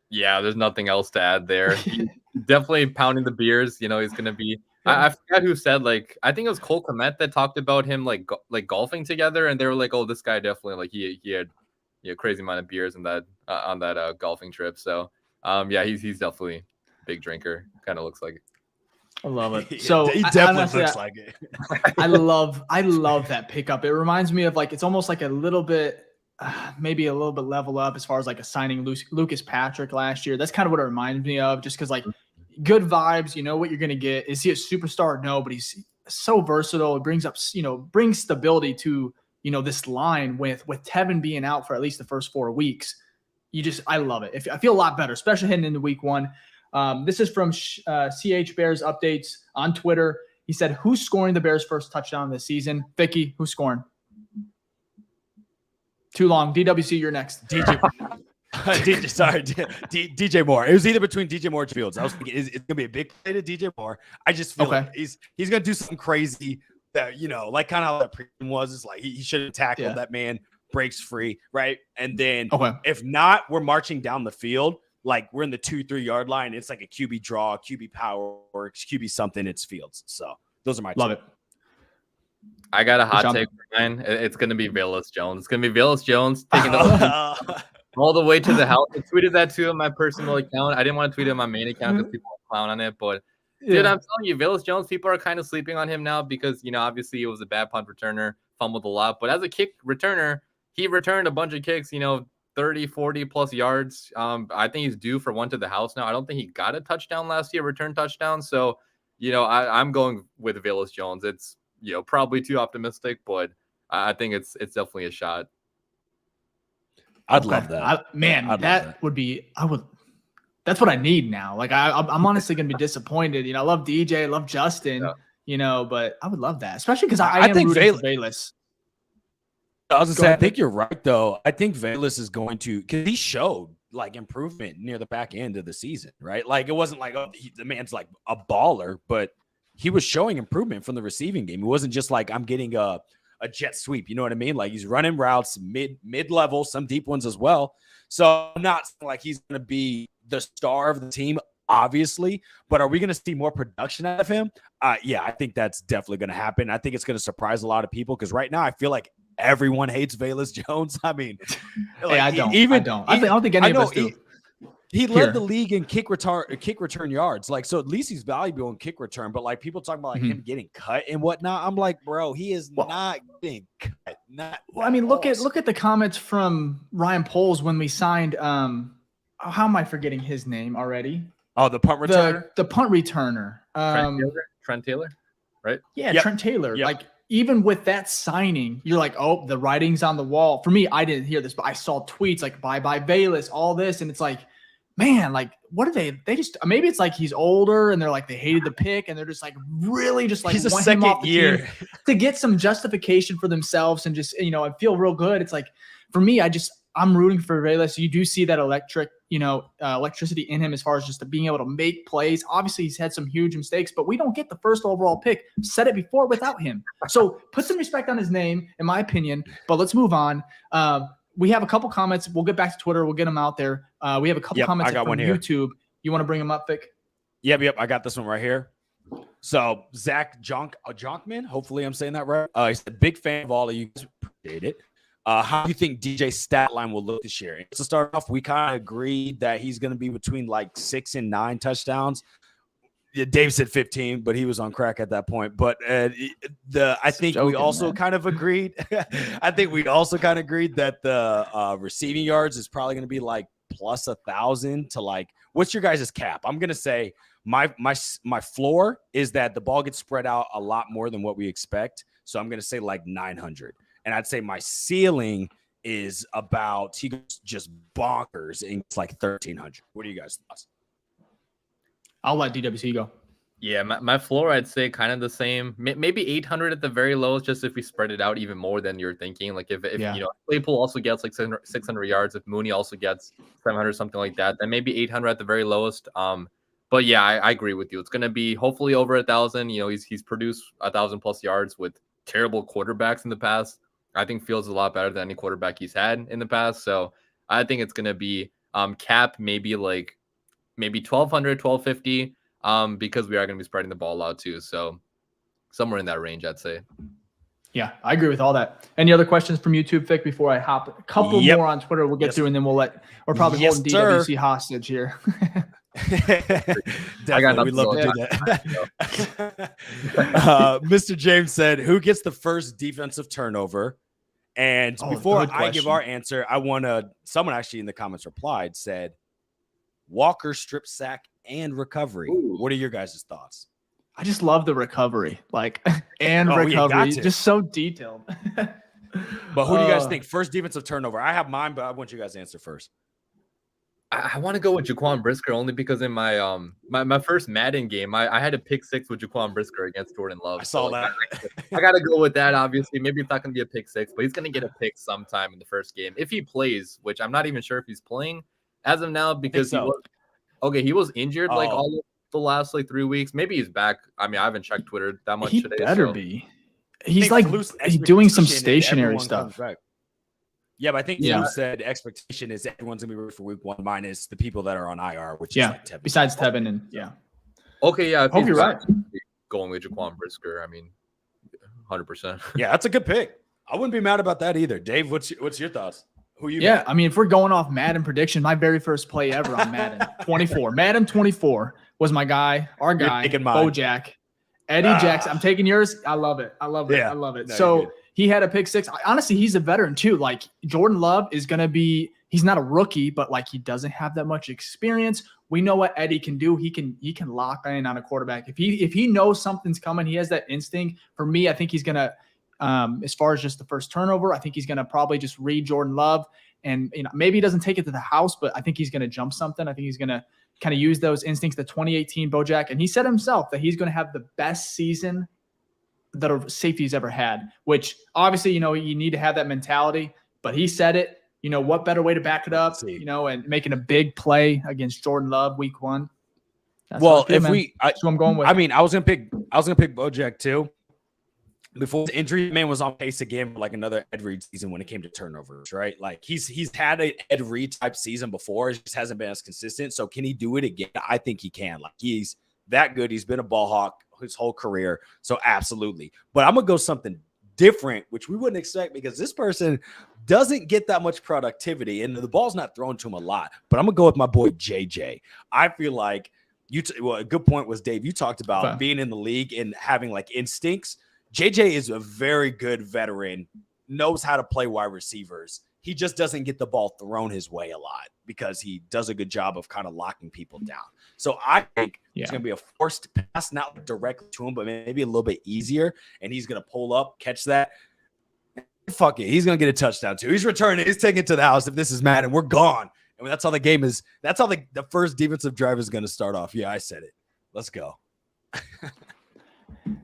Yeah, there's nothing else to add there. He's definitely pounding the beers. He's going to be. I forgot who said, I think it was Cole Kmet that talked about him like golfing together, and they were like, "Oh, this guy definitely he had a crazy amount of beers in that on that golfing trip." So, yeah, he's definitely a big drinker. Kind of looks like it. I love it. So he definitely looks like it. I love that pickup. It reminds me of it's almost like a little bit. Maybe a little bit level up as far as a signing Lucas Patrick last year. That's kind of what it reminds me of, just because good vibes, you know what you're going to get. Is he a superstar? No, but he's so versatile. It brings up, brings stability to, this line with Tevin being out for at least the first 4 weeks. I love it. I feel a lot better, especially heading into week 1. This is from CH Bears updates on Twitter. He said, who's scoring the Bears' first touchdown this season? Ficky, who's scoring? Too long. DWC, you're next. DJ Moore. It was either between DJ Moore or Fields. I was thinking it's gonna be a big play to DJ Moore. I just feel like he's gonna do something crazy that kind of how that pre was. It's he should have tackled that man, breaks free, right? And then if not, we're marching down the field. We're in the 2-3 yard line. It's like a QB draw, QB power, or QB something. It's Fields. So those are my love it. I got a hot take for mine. It's going to be Velus Jones. It's going to be Velus Jones taking all the way to the house. I tweeted that too on my personal account. I didn't want to tweet it on my main account because people clown on it. But, dude, I'm telling you, Velus Jones, people are kind of sleeping on him now because, obviously he was a bad punt returner, fumbled a lot. But as a kick returner, he returned a bunch of kicks, 30, 40-plus yards. I think he's due for one to the house now. I don't think he got a touchdown last year, return touchdown. So, I'm going with Velus Jones. It's probably too optimistic, but I think it's definitely a shot. I'd love that. That's what I need now. I'm honestly going to be disappointed. I love DJ, I love Justin, but I would love that, especially because I think rooting for Velus. I was going to say, I think you're right, though. I think Velus is going to, because he showed improvement near the back end of the season, right? It wasn't the man's a baller, but he was showing improvement from the receiving game. It wasn't just I'm getting a jet sweep. You know what I mean? He's running routes mid-level, some deep ones as well. So I'm not saying he's going to be the star of the team, obviously, but are we going to see more production out of him? Yeah, I think that's definitely going to happen. I think it's going to surprise a lot of people because right now I feel like everyone hates Velus Jones. I mean, I don't think any of us do. He led the league in kick return yards. So at least he's valuable in kick return. But people talking about him getting cut and whatnot. I'm bro, he is not getting cut. Look at the comments from Ryan Poles when we signed. How am I forgetting his name already? Oh, the punt returner. The punt returner. Trent Taylor, right? Yeah, yep. Trent Taylor. Yep. Even with that signing, you're oh, the writing's on the wall. For me, I didn't hear this, but I saw tweets bye Velus, all this, and it's man, what are they just maybe it's he's older and they're they hated the pick and they're just really just he's a want second him off the year team to get some justification for themselves and just I feel real good. It's for me, I'm rooting for Velus. You do see that electricity in him as far as just being able to make plays. Obviously, he's had some huge mistakes, but we don't get the first overall pick. Said it before without him. So put some respect on his name, in my opinion. But let's move on. We have a couple comments. We'll get back to Twitter. We'll get them out there. We have a couple comments from YouTube. You want to bring them up, Vic? Yep. I got this one right here. So Zach Jonkman, hopefully I'm saying that right. He said, big fan of all of you guys. Appreciate it. How do you think DJ's stat line will look this year? And to start off, we kind of agreed that he's going to be between 6 and 9 touchdowns. Yeah, Dave said 15, but he was on crack at that point. But I think we also kind of agreed. I think we also kind of agreed that the receiving yards is probably going to be plus 1,000 to what's your guys' cap? I'm going to say my floor is that the ball gets spread out a lot more than what we expect. So I'm going to say 900. And I'd say my ceiling is about, he goes just bonkers and it's 1,300. What do you guys thought? I'll let DWC go. Yeah, my floor, I'd say kind of the same. Maybe 800 at the very lowest, just if we spread it out even more than you're thinking. Like if Yeah. Claypool also gets like 600 yards, if Mooney also gets 700, something like that, then maybe 800 at the very lowest. But yeah, I agree with you. It's going to be hopefully over 1,000. He's produced 1,000 plus yards with terrible quarterbacks in the past. I think Fields is a lot better than any quarterback he's had in the past. So I think it's going to be cap maybe 1,200, 1,250. Because we are going to be spreading the ball out too. So somewhere in that range, I'd say. Yeah, I agree with all that. Any other questions from YouTube, Fick, before I hop? A couple more on Twitter we'll get through, and then we're probably holding DWC hostage here. Definitely, we love to do that. Mr. James said, who gets the first defensive turnover? And before I give our answer, someone actually in the comments replied, said, Walker strip sack and recovery. Ooh. What are your guys' thoughts? I just love the recovery, recovery, just so detailed. But who do you guys think? First defensive turnover. I have mine, but I want you guys to answer first. I want to go with Jaquan Brisker only because in my my first Madden game, I had a pick 6 with Jaquan Brisker against Jordan Love. I saw that. I got to go with that, obviously. Maybe it's not going to be a pick 6, but he's going to get a pick sometime in the first game. If he plays, which I'm not even sure if he's playing as of now because he was injured all of the last 3 weeks. Maybe he's back. I mean, I haven't checked Twitter that much today. He better be. He's he's doing some stationary stuff. Yeah, but I think you said the expectation is everyone's gonna be ready for week 1 minus the people that are on IR, which is Tevin. Besides Tevin and Okay, yeah. I hope you're right. Going with Jaquan Brisker, I mean, 100%. Yeah, that's a good pick. I wouldn't be mad about that either. Dave, what's your thoughts? Who you? Yeah, I mean, if we're going off Madden prediction, my very first play ever on Madden 24. Madden 24 was our guy, Bojack. Eddie Jackson. I'm taking yours. I love it. I love it. Yeah. I love it. So he had a pick 6. Honestly, he's a veteran too. Like Jordan Love is going to be, he's not a rookie, but he doesn't have that much experience. We know what Eddie can do. He can lock in on a quarterback. If he knows something's coming, he has that instinct. For me, I think he's going to, as far as just the first turnover, I think he's going to probably just read Jordan Love and, maybe he doesn't take it to the house, but I think he's going to jump something. I think he's going to kind of use those instincts, the 2018 Bojack. And he said himself that he's going to have the best season that a safety's ever had, which obviously, you need to have that mentality, but he said it, what better way to back it up, and making a big play against Jordan Love week 1. That's who I'm going with. I mean, I was going to pick Bojack too. Before the injury, man was on pace again for another Ed Reed season when it came to turnovers, right? He's had an Ed Reed type season before. It just hasn't been as consistent. So can he do it again? I think he can. He's that good. He's been a ball hawk his whole career. So absolutely. But I'm going to go something different, which we wouldn't expect because this person doesn't get that much productivity and the ball's not thrown to him a lot. But I'm going to go with my boy JJ. I feel like a good point was, Dave, you talked about being in the league and having instincts. JJ is a very good veteran, knows how to play wide receivers. He just doesn't get the ball thrown his way a lot because he does a good job of kind of locking people down. So I think it's going to be a forced pass, not directly to him, but maybe a little bit easier. And he's going to pull up, catch that. Fuck it. He's going to get a touchdown too. He's returning. He's taking it to the house. If this is Madden, we're gone. And that's how the game is. That's how the first defensive drive is going to start off. Yeah, I said it. Let's go.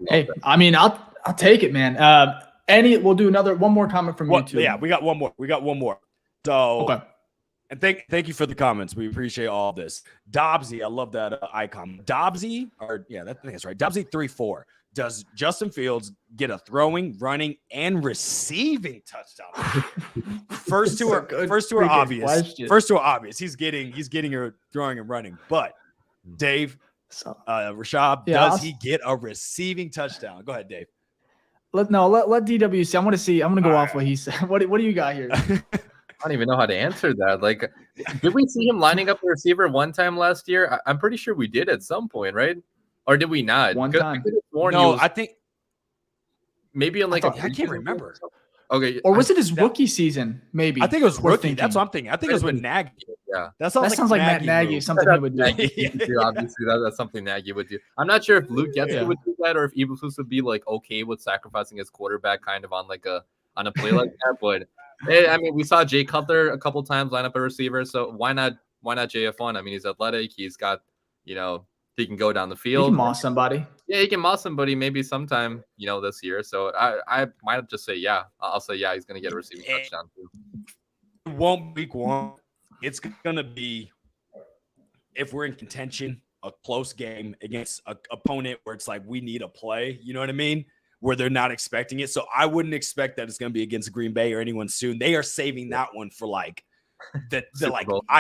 Hey, I mean, I'll take it, man. We'll do one more comment from YouTube. Yeah, we got one more. So, and thank you for the comments. We appreciate all of this. Dobbsy, I love that icon. Dobbsy, I think that's right. Dobbsy 3-4. Does Justin Fields get a throwing, running, and receiving touchdown? First two are obvious. Question. First two are obvious. He's getting your throwing and running. But Dave, Rashab, does he get a receiving touchdown? Go ahead, Dave. Let DWC. I want to see. I'm going to go off what he said. What do you got here? I don't even know how to answer that. Did we see him lining up a receiver one time last year? I'm pretty sure we did at some point, right? Or did we not? One time. I think maybe in I can't remember. Okay. Or was it his rookie season? Maybe. I think it was rookie. That's what I'm thinking. I think it was with Nagy. Yeah. That sounds like Matt Nagy, something he would do. Obviously, that's something Nagy would do. I'm not sure if Luke Getsy would do that or if Eberflus would be okay with sacrificing his quarterback kind of on a play like that. But I mean, we saw Jay Cutler a couple times line up a receiver, so why not JF1? I mean, he's athletic. He's got He can go down the He field. can moss somebody. Yeah, he can moss somebody maybe sometime, this year. So I might just say, yeah. I'll say, yeah, he's going to get a receiving touchdown too. It won't be week 1. It's going to be, if we're in contention, a close game against an opponent where it's like we need a play, you know what I mean? Where they're not expecting it. So I wouldn't expect that it's going to be against Green Bay or anyone soon. They are saving that one for like I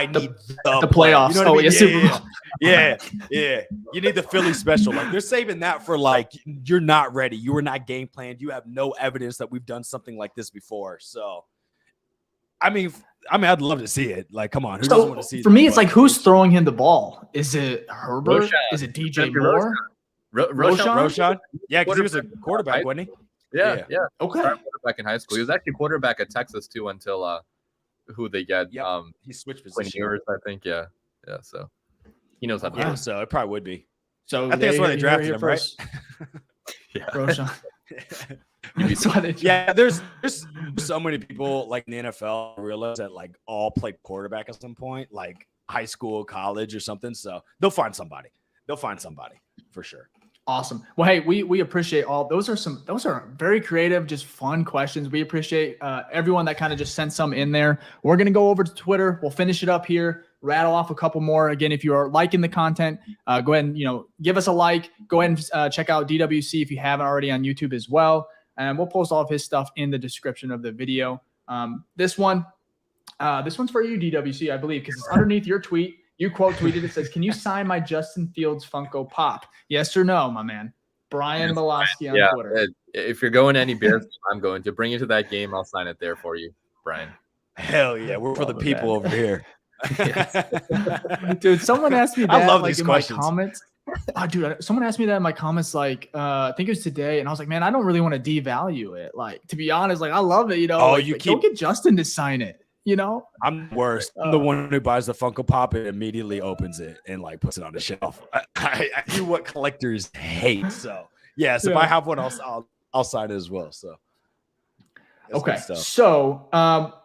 need the playoffs. You know what I mean? Super Bowl. Yeah. You need the Philly special. Like they're saving that for like you're not ready. You were not game planned. You have no evidence that we've done something like this before. So, I mean, I'd love to see it. Like, come on, who doesn't want to see it? For me, it's like who's throwing him the ball? Is it Herbert? Roshan. Is it DJ Moore? Roshan? Yeah, because he was a quarterback, wasn't he? Yeah. Okay. Quarterback in high school. He was actually quarterback at Texas too until who they get. Yep. He switched positions. I think. Yeah. So he knows how to do Yeah, it. so it probably would be. So I think that's why they drafted him, right? Yeah. Roshan. Yeah, there's so many people like in the NFL realize that like all play quarterback at some point, like high school, college, or something. So they'll find somebody. For sure. Awesome. Well, hey, we appreciate all those are very creative, just fun questions. We appreciate everyone that kind of just sent some in there. We're gonna go over to Twitter. We'll finish it up here. Rattle off a couple more. Again, if you are liking the content, go ahead and give us a like. Go ahead and check out DWC if you haven't already on YouTube as well. And we'll post all of his stuff in the description of the video. This one's for you, DWC, I believe, because it's underneath your tweet. You quote tweeted, it says, "Can you sign my Justin Fields Funko Pop? Yes or no, my man?" Brian Malosky on Twitter. If you're going to any Bears, I'm going to bring you to that game. I'll sign it there for you, Brian. Hell yeah, we're for the people over here. Dude, someone asked me that I love like these in questions. my comments. Oh, dude, someone asked me that in my comments, like, I think it was today, and I was like, man, I don't really want to devalue it. Like, to be honest, like, I love it, don't get Justin to sign it, I'm worse. I'm the one who buys the Funko Pop and immediately opens it and like puts it on the shelf. I do what collectors hate. So yes, if I have one, I'll sign it as well. So okay. So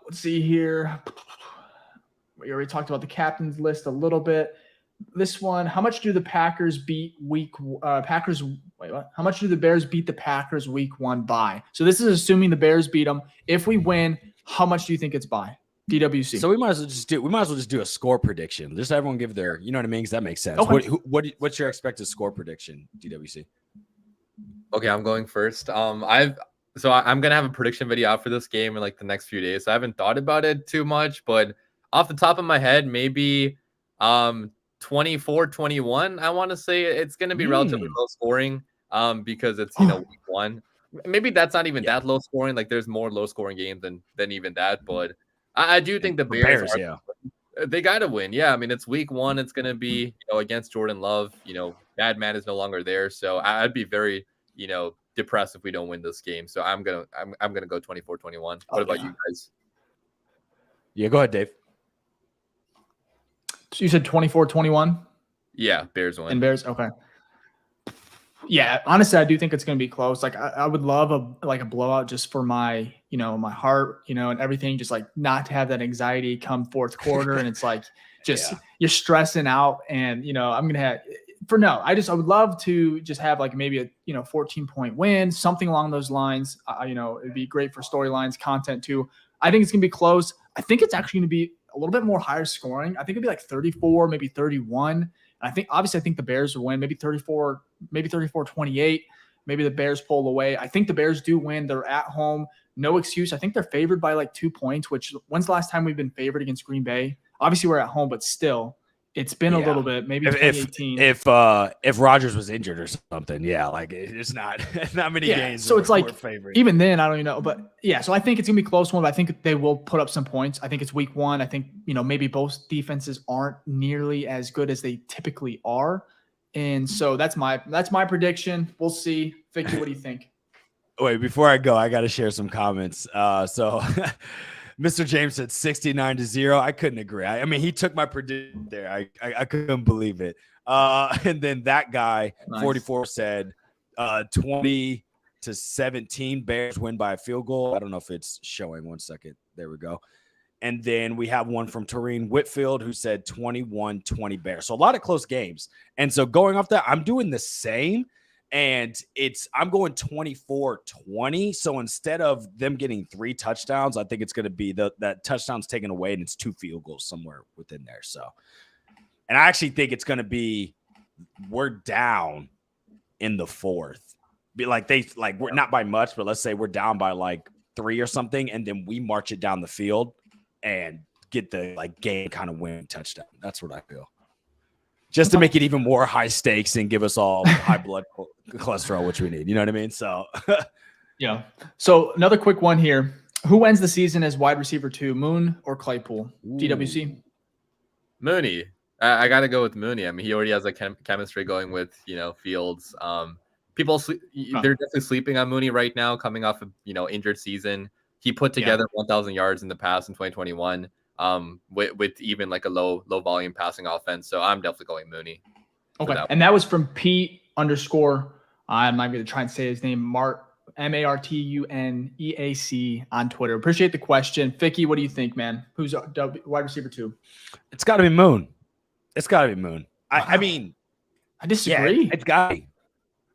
let's see here. We already talked about the captain's list a little bit. This one, how much do the Packers beat how much do the Bears beat the Packers week 1 by? So this is assuming the Bears beat them. If we win, how much do you think it's by? DWC. So we might as well just do a score prediction. Just everyone give their, you know what I mean? Because that makes sense. Okay. What's your expected score prediction, DWC? Okay, I'm going first. I'm gonna have a prediction video out for this game in like the next few days. So I haven't thought about it too much, but off the top of my head, maybe 24-21. I want to say it's gonna be relatively low scoring. Because it's week 1. Maybe that's not even that low scoring. Like there's more low scoring games than even that, but I do think the Bears they got to win. Yeah, I mean it's week 1. It's gonna be against Jordan Love. Bad man is no longer there, so I'd be very depressed if we don't win this game. So I'm gonna go 24-21. What about you guys? Yeah, go ahead, Dave. So you said 24-21? Yeah, Bears win. And Bears, okay. Yeah, honestly, I do think it's going to be close. Like, I would love a blowout just for my, my heart, and everything. Just like not to have that anxiety come fourth quarter, and it's like you're stressing out, and I'm gonna have. I would love to just have like maybe a 14-point win, something along those lines. It'd be great for storylines, content too. I think it's gonna be close. I think it's actually gonna be a little bit more higher scoring. I think it'd be like 34, maybe 31. I think the Bears will win, maybe 34, maybe 34-28. Maybe the Bears pull away. I think the Bears do win. They're at home. No excuse. I think they're favored by like 2 points, which when's the last time we've been favored against Green Bay? Obviously, we're at home, but still, it's been a little bit, maybe 2018. If Rodgers was injured or something, like it's not many games. So it's like favored. Even then, I don't even know. But yeah, so I think it's gonna be a close one. But I think they will put up some points. I think it's week 1. I think maybe both defenses aren't nearly as good as they typically are, and so that's my prediction. We'll see. Ficky, what do you think? Wait, before I go, I got to share some comments. So. Mr. James said 69-0. I couldn't agree. I mean, he took my prediction there. I couldn't believe it. And then that guy, 44, said 20-17. Bears win by a field goal. I don't know if it's showing. 1 second. There we go. And then we have one from Tareen Whitfield who said 21-20 Bears. So a lot of close games. And so going off that, I'm doing the same. And I'm going 24-20. So instead of them getting 3 touchdowns, I think it's going to be that touchdown's taken away and it's 2 field goals somewhere within there. So, and I actually think it's going to be, we're down in the 4th. Be like we're not by much, but let's say we're down by like 3 or something. And then we march it down the field and get the game kind of win touchdown. That's what I feel. Just to make it even more high stakes and give us all high blood cholesterol, which we need. You know what I mean? So, yeah. So another quick one here. Who ends the season as wide receiver 2, Moon or Claypool? Ooh. DWC? Mooney. I got to go with Mooney. I mean, he already has a chemistry going with, Fields. People, they're definitely sleeping on Mooney right now, coming off of, injured season. He put together 1,000 yards in the past in 2021. With even like a low volume passing offense. So I'm definitely going Mooney. Okay. And that was from Pete _. I'm not going to try and say his name. MARTUNEAC on Twitter. Appreciate the question. Ficky, what do you think, man? Who's wide receiver 2? It's got to be Moon. It's got to be Moon. Wow. I mean, I disagree. Yeah, it's got to be.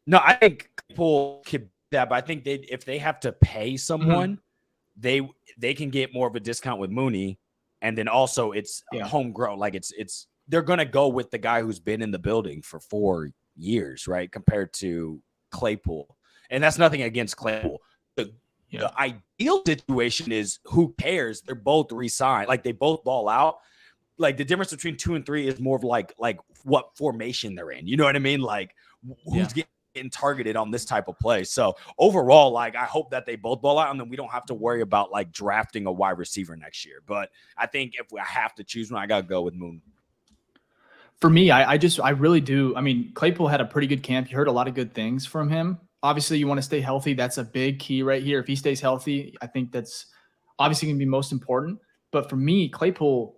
No, I think people could do that, but I think if they have to pay someone, they can get more of a discount with Mooney. And then also it's homegrown. Like they're going to go with the guy who's been in the building for 4 years, right? Compared to Claypool. And that's nothing against Claypool. The ideal situation is who cares? They're both re-signed. Like they both ball out. Like the difference between 2 and 3 is more of like what formation they're in. You know what I mean? Like who's getting targeted on this type of play. So overall, I hope that they both ball out and then we don't have to worry about drafting a wide receiver next year. But I think if I have to choose one, I got to go with Moon. For me, I really do. I mean, Claypool had a pretty good camp. You heard a lot of good things from him. Obviously, you want to stay healthy. That's a big key right here. If he stays healthy, I think that's obviously going to be most important. But for me, Claypool,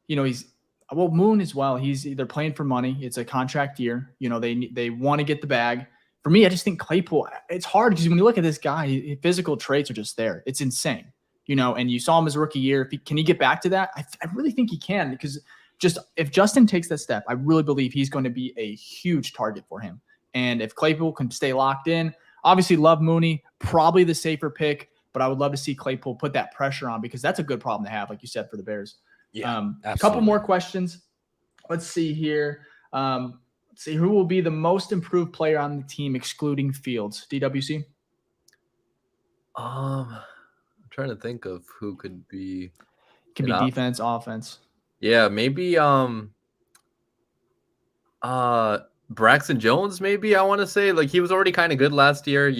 Moon as well. They're playing for money. It's a contract year. They want to get the bag. For me, I just think Claypool, it's hard because when you look at this guy, his physical traits are just there. It's insane, and you saw him his rookie year. Can he get back to that? I really think he can because if Justin takes that step, I really believe he's going to be a huge target for him. And if Claypool can stay locked in, obviously love Mooney, probably the safer pick, but I would love to see Claypool put that pressure on because that's a good problem to have, like you said, for the Bears. Yeah, a couple more questions. Let's see here. Let's see who will be the most improved player on the team, excluding Fields. DWC. I'm trying to think of who could be. Can be defense, offense. Yeah, maybe Braxton Jones. Maybe I want to say he was already kind of good last year.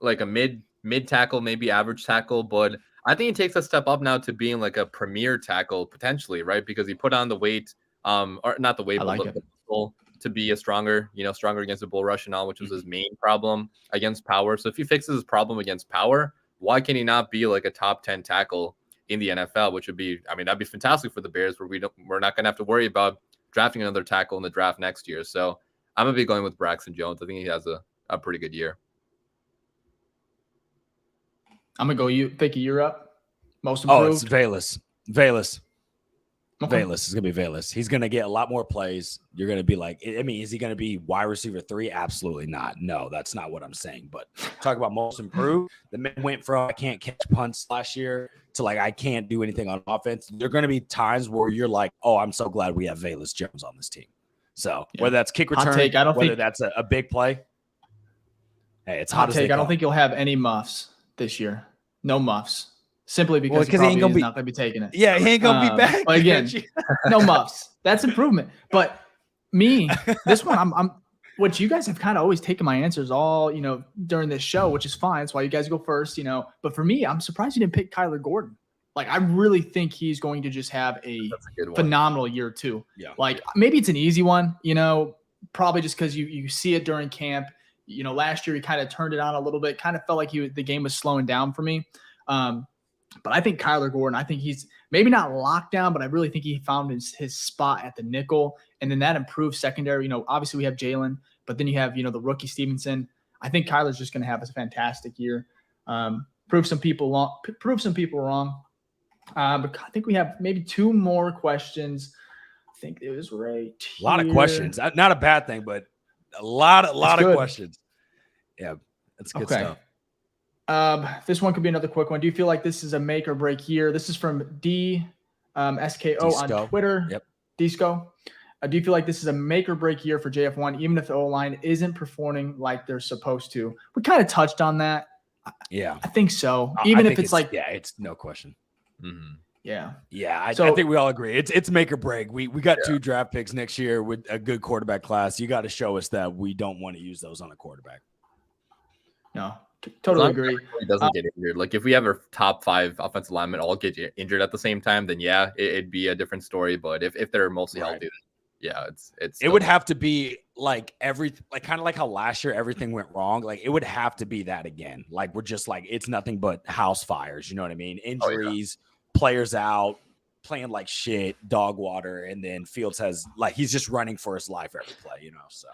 Like a mid tackle, maybe average tackle, but I think he takes a step up now to being like a premier tackle potentially, right? Because he put on the weight, or not the weight, but the muscle to be stronger against the bull rush and all, which was his main problem against power. So if he fixes his problem against power, why can he not be like a top 10 tackle in the NFL, which would be, that'd be fantastic for the Bears where we're not going to have to worry about drafting another tackle in the draft next year. So I'm going to be going with Braxton Jones. I think he has a pretty good year. I'm going to go Ficky, you're up. Most improved. Oh, it's Velus. Okay. Velus is going to be Velus. He's going to get a lot more plays. You're going to be like, is he going to be wide receiver 3? Absolutely not. No, that's not what I'm saying. But talk about most improved. The man went from I can't catch punts last year to I can't do anything on offense. There are going to be times where you're like, oh, I'm so glad we have Velus Jones on this team. So whether that's kick return, whether that's a big play. Hey, it's hot take. I don't think you'll have any muffs this year. No muffs. Simply because he ain't not going to be taking it. Yeah, he ain't going to be back. But again, no muffs. That's improvement. But me, this one, I'm which you guys have kind of always taken my answers all, during this show, which is fine. That's why you guys go first, But for me, I'm surprised you didn't pick Kyler Gordon. I really think he's going to just have a phenomenal year too. Yeah. Maybe it's an easy one, probably just because you see it during camp. Last year he kind of turned it on a little bit, kind of felt like the game was slowing down for me. But I think Kyler Gordon, I think he's maybe not locked down, but I really think he found his spot at the nickel. And then that improved secondary. Obviously we have Jalen, but then you have, the rookie Stevenson. I think Kyler's just going to have a fantastic year. Prove some people wrong. But I think we have maybe 2 more questions. I think it was right A lot of here. questions. Not a bad thing, but a lot of questions. Yeah, that's good stuff. This one could be another quick one. Do you feel like this is a make or break year? This is from SKO on Twitter. Yep. Disco. Do you feel like this is a make or break year for JF1, even if the O-line isn't performing like they're supposed to? We kind of touched on that. Yeah, I think so. Even if it's like, yeah, it's no question. Mm-hmm. Yeah. Yeah, I think we all agree. It's make or break. We got 2 draft picks next year with a good quarterback class. You got to show us that we don't want to use those on a quarterback. No, totally agree. He doesn't get injured. Like if we have our top 5 offensive linemen all get injured at the same time, then yeah, it'd be a different story. But if they're mostly healthy, then yeah, it would have to be like kind of like how last year everything went wrong. Like it would have to be that again. Like we're just like it's nothing but house fires. You know what I mean? Injuries, players out, playing like shit, dog water, and then Fields has like he's just running for his life every play. You know, so.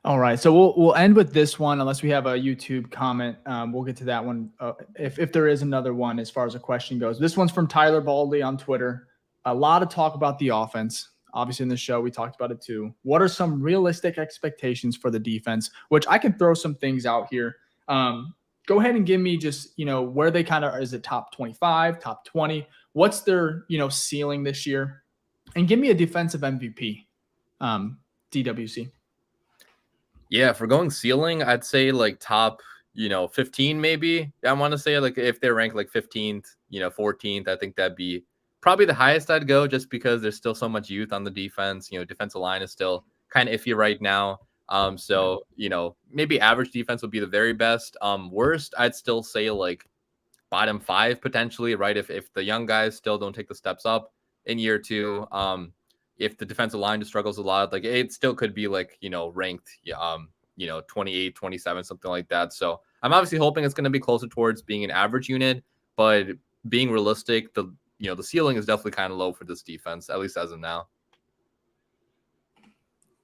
All right, so we'll end with this one unless we have a YouTube comment. We'll get to that one if there is another one as far as a question goes. This one's from Tyler Baldley on Twitter. A lot of talk about the offense. Obviously, in the show, we talked about it too. What are some realistic expectations for the defense? Which I can throw some things out here. Go ahead and give me just, where they kind of is it top 25, top 20? What's their, ceiling this year? And give me a defensive MVP, DWC. Yeah, if we're going ceiling, I'd say like top, 15 maybe. I want to say like if they're ranked like 15th, 14th, I think that'd be probably the highest I'd go just because there's still so much youth on the defense. Defensive line is still kind of iffy right now. So, maybe average defense would be the very best. Worst, I'd still say like bottom 5 potentially, right? If the young guys still don't take the steps up in year 2, if the defensive line just struggles a lot, like it still could be like, ranked, 28, 27, something like that. So I'm obviously hoping it's going to be closer towards being an average unit, but being realistic, the ceiling is definitely kind of low for this defense, at least as of now.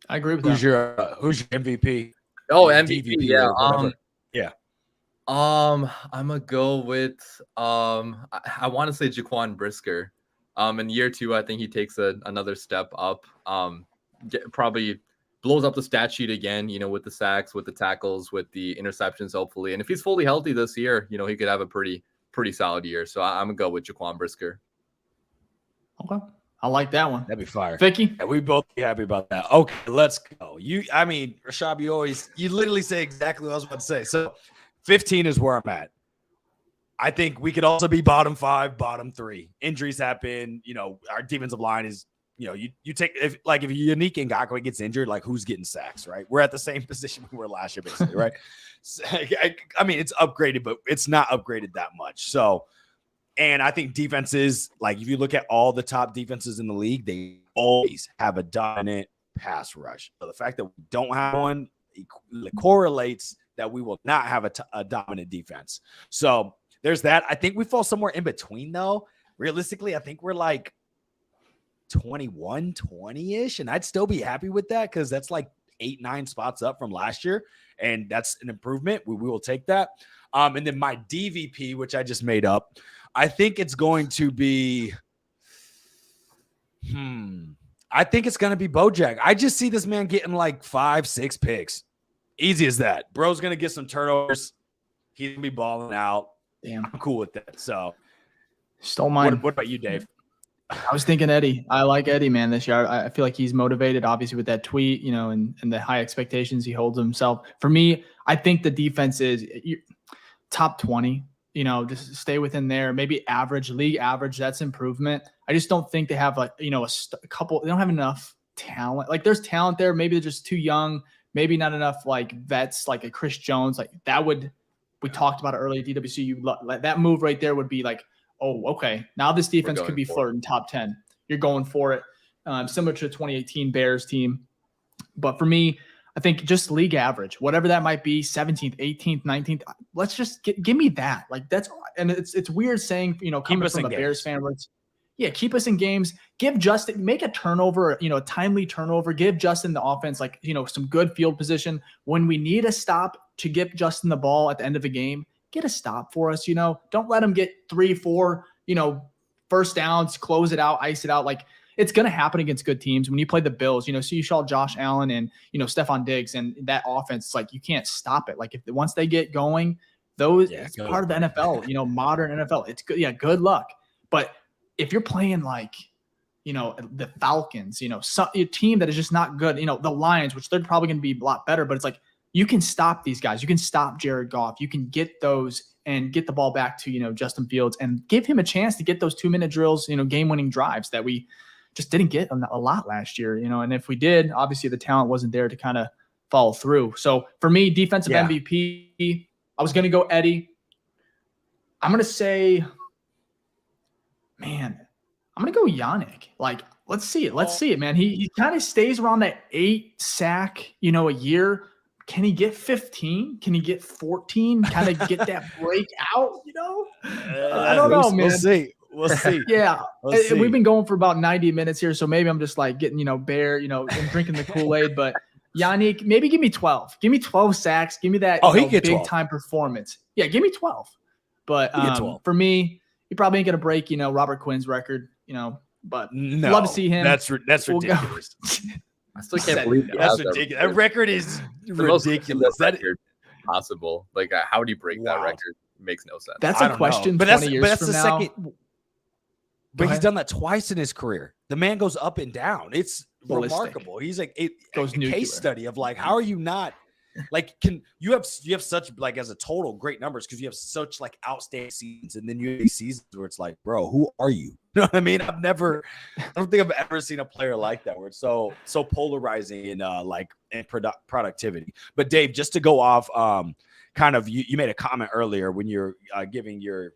I agree with who's that. Who's your MVP? Oh, MVP, yeah. I'm gonna go with I want to say Jaquan Brisker. In year 2, I think he takes another step up. Probably blows up the stat sheet again, with the sacks, with the tackles, with the interceptions, hopefully. And if he's fully healthy this year, he could have a pretty solid year. So I'm gonna go with Jaquan Brisker. Okay. I like that one. That'd be fire. Ficky? Yeah, we both be happy about that. Okay, let's go. Rashad, you literally say exactly what I was about to say. So 15 is where I'm at. I think we could also be bottom 5, bottom 3. Injuries happen. Our defensive line is, you take if Unique Ngakoue gets injured, like who's getting sacks, right? We're at the same position we were last year, basically, right? So, I mean, it's upgraded, but it's not upgraded that much. So, and I think defenses, like if you look at all the top defenses in the league, they always have a dominant pass rush. So the fact that we don't have one correlates that we will not have a dominant defense. So there's that. I think we fall somewhere in between, though. Realistically, I think we're like 21, 20-ish, and I'd still be happy with that because that's like 8, 9 spots up from last year, and that's an improvement. We will take that. And then my DVP, which I just made up, I think it's going to be I think it's going to be Bojack. I just see this man getting like 5, 6 picks. Easy as that. Bro's going to get some turnovers. He's going to be balling out. Damn. I'm cool with that. So, stole mine. What about you, Dave? I was thinking Eddie. I like Eddie, man, this year. I feel like he's motivated, obviously, with that tweet, and the high expectations he holds himself. For me, I think the defense is top 20. Just stay within there. Maybe average, league average. That's improvement. I just don't think they have a couple. They don't have enough talent. Like there's talent there. Maybe they're just too young. Maybe not enough like vets, like a Chris Jones. Like that would. We talked about it earlier. DWC. That move right there would be like, oh, okay. Now this defense could be flirting top 10. You're going for it. Similar to the 2018 Bears team. But for me, I think just league average, whatever that might be, 17th, 18th, 19th. Let's just give me that. Like that's, and it's weird saying, coming from a Bears fan, where it's, keep us in games. Give Justin, make a turnover, a timely turnover. Give Justin the offense, like, some good field position. When we need a stop to get Justin the ball at the end of a game, get a stop for us. Don't let him get 3, 4 first downs, close it out, ice it out. Like, it's going to happen against good teams. When you play the Bills, so you saw Josh Allen and, Stephon Diggs and that offense, it's like you can't stop it. Like, once they get going, it's part of the NFL, modern NFL. It's good. Yeah, good luck. But if you're playing like, the Falcons, a team that is just not good, the Lions, which they're probably going to be a lot better, but it's like you can stop these guys. You can stop Jared Goff. You can get those and get the ball back to, Justin Fields and give him a chance to get those 2-minute drills, game-winning drives that we just didn't get a lot last year, and if we did, obviously the talent wasn't there to kind of follow through. So for me, defensive MVP, I was going to go Eddie. I'm going to say, man, I'm going to go Yannick. Like, let's see it, man. He kind of stays around that 8 sack, a year. Can he get 15? Can he get 14? Kind of get that break out, I don't know, man. We'll see. Yeah. We've been going for about 90 minutes here, so maybe I'm just like getting, bare, and drinking the Kool-Aid. But Yannick, maybe give me 12. Give me 12 sacks. Give me that big-time performance. Yeah, give me 12. But for me, he probably ain't going to break, Robert Quinn's record, but no, love to see him. That's ridiculous. I still can't believe that's ridiculous. That record is ridiculous. That record possible. Like, how would he break that record? It makes no sense. That's a question. But that's the second. But he's done that twice in his career. The man goes up and down. It's remarkable. He's like a case study of like, how are you not like, you have such like as a total great numbers because you have such like outstanding seasons, and then you have these seasons where it's like, bro, who are you? You know what I mean? I don't think I've ever seen a player like that where it's so polarizing in productivity. But Dave, just to go off, kind of you made a comment earlier when you're giving your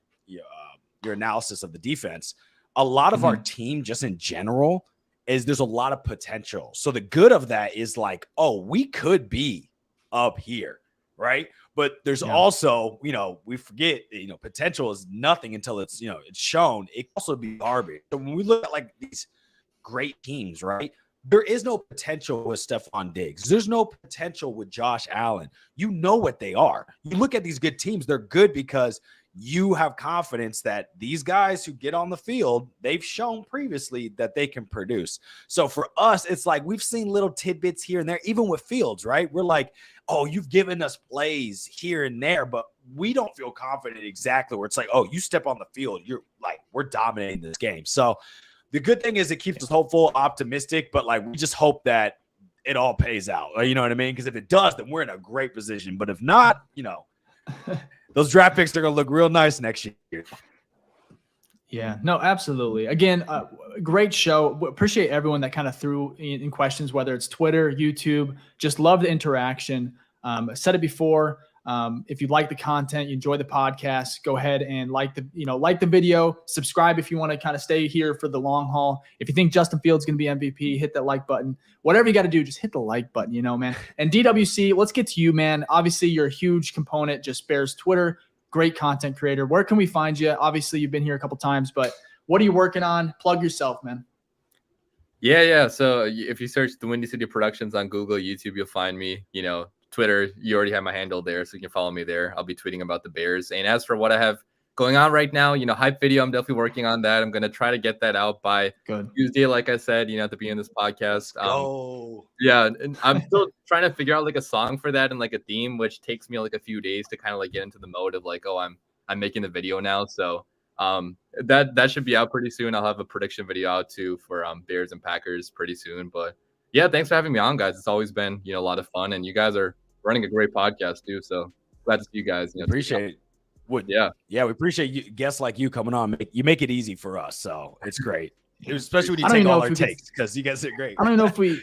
analysis of the defense. A lot of our team, just in general, there's a lot of potential. So the good of that is like, oh, we could be up here, right? But there's also, we forget, potential is nothing until it's, it's shown. It can also be garbage. So when we look at like these great teams, right? There is no potential with Stephon Diggs. There's no potential with Josh Allen. You know what they are. You look at these good teams, they're good because you have confidence that these guys who get on the field, they've shown previously that they can produce. So for us, it's like we've seen little tidbits here and there, even with Fields, right? We're like, oh, you've given us plays here and there, but we don't feel confident exactly where it's like, oh, you step on the field, you're like, we're dominating this game. So the good thing is it keeps us hopeful, optimistic, but like we just hope that it all pays out. You know what I mean? Because if it does, then we're in a great position. But if not, those draft picks are going to look real nice next year. Yeah, no, absolutely. Again, great show. Appreciate everyone that kind of threw in questions, whether it's Twitter, YouTube. Just love the interaction. I said it before. If you like the content, you enjoy the podcast, go ahead and like the video, subscribe if you want to kind of stay here for the long haul. If you think Justin Fields is going to be MVP, hit that like button. Whatever you got to do, just hit the like button, man. And DWC, let's get to you, man. Obviously, you're a huge component, just Bears Twitter, great content creator. Where can we find you? Obviously, you've been here a couple times, but what are you working on? Plug yourself, man. Yeah. So if you search the Windy City Productions on Google, YouTube, you'll find me, Twitter, you already have my handle there, so you can follow me there. I'll be tweeting about the Bears. And as for what I have going on right now, hype video, I'm definitely working on that. I'm going to try to get that out by Tuesday, like I said, at the beginning of this podcast. Yeah, and I'm still trying to figure out like a song for that and like a theme, which takes me like a few days to kind of like get into the mode of like, oh, I'm making the video now. So that should be out pretty soon. I'll have a prediction video out too for Bears and Packers pretty soon. But yeah, thanks for having me on, guys. It's always been a lot of fun, and you guys are running a great podcast too, so glad to see you guys. Appreciate it. Yeah, we appreciate you, guests like you coming on. You make it easy for us, so it's great. Especially when you take all our takes, because you guys are great. I don't know if we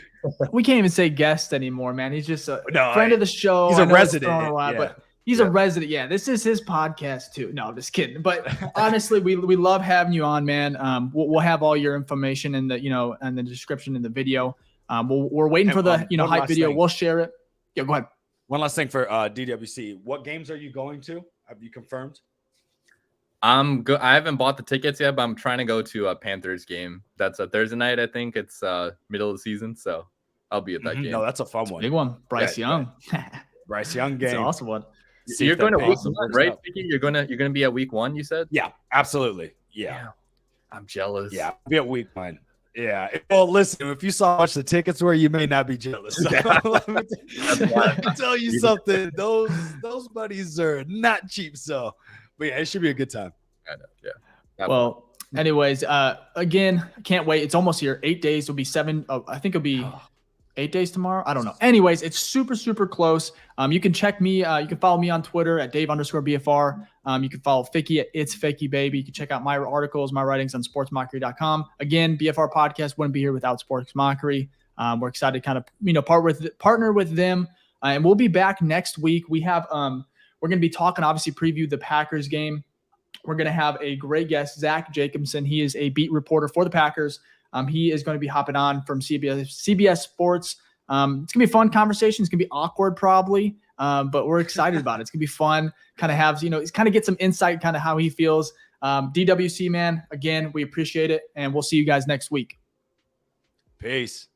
can't even say guest anymore, man. He's just a friend of the show. He's a resident, but he's a resident. Yeah, this is his podcast too. No, I'm just kidding. But honestly, we love having you on, man. We'll have all your information in the and the description in the video. We're waiting for the hype video. We'll share it. Yeah, go ahead. One last thing for DWC. What games are you going to? Have you confirmed? I haven't bought the tickets yet, but I'm trying to go to a Panthers game. That's a Thursday night, I think. It's middle of the season, so I'll be at that game. No, that's a fun one. Big one. Bryce Young. Bryce Young game. It's an awesome one. So you're going to week 1, right? You're gonna be at week 1, you said? Yeah, absolutely. Yeah. I'm jealous. Yeah. Be a week one. Yeah. Well, listen, if you saw how much the tickets were, you may not be jealous. So let me tell you something. Those buddies are not cheap. So, but yeah, it should be a good time. I know. Yeah. Well, anyways, again, I can't wait. It's almost here. 8 days. It'll be 7. I think it'll be 8 days tomorrow. I don't know. Anyways, it's super, super close. You can check me. You can follow me on Twitter at Dave_BFR. You can follow Ficky at It's Ficky Baby. You can check out my articles, my writings on sportsmockery.com. Again, BFR podcast wouldn't be here without Sports Mockery. We're excited to kind of, partner with them. And we'll be back next week. We have, we're going to be talking, obviously preview the Packers game. We're going to have a great guest, Zach Jacobson. He is a beat reporter for the Packers. He is going to be hopping on from CBS Sports. It's going to be a fun conversation. It's going to be awkward probably, but we're excited about it. It's going to be fun. Kind of have, kind of get some insight, kind of how he feels. DWC, man, again, we appreciate it, and we'll see you guys next week. Peace.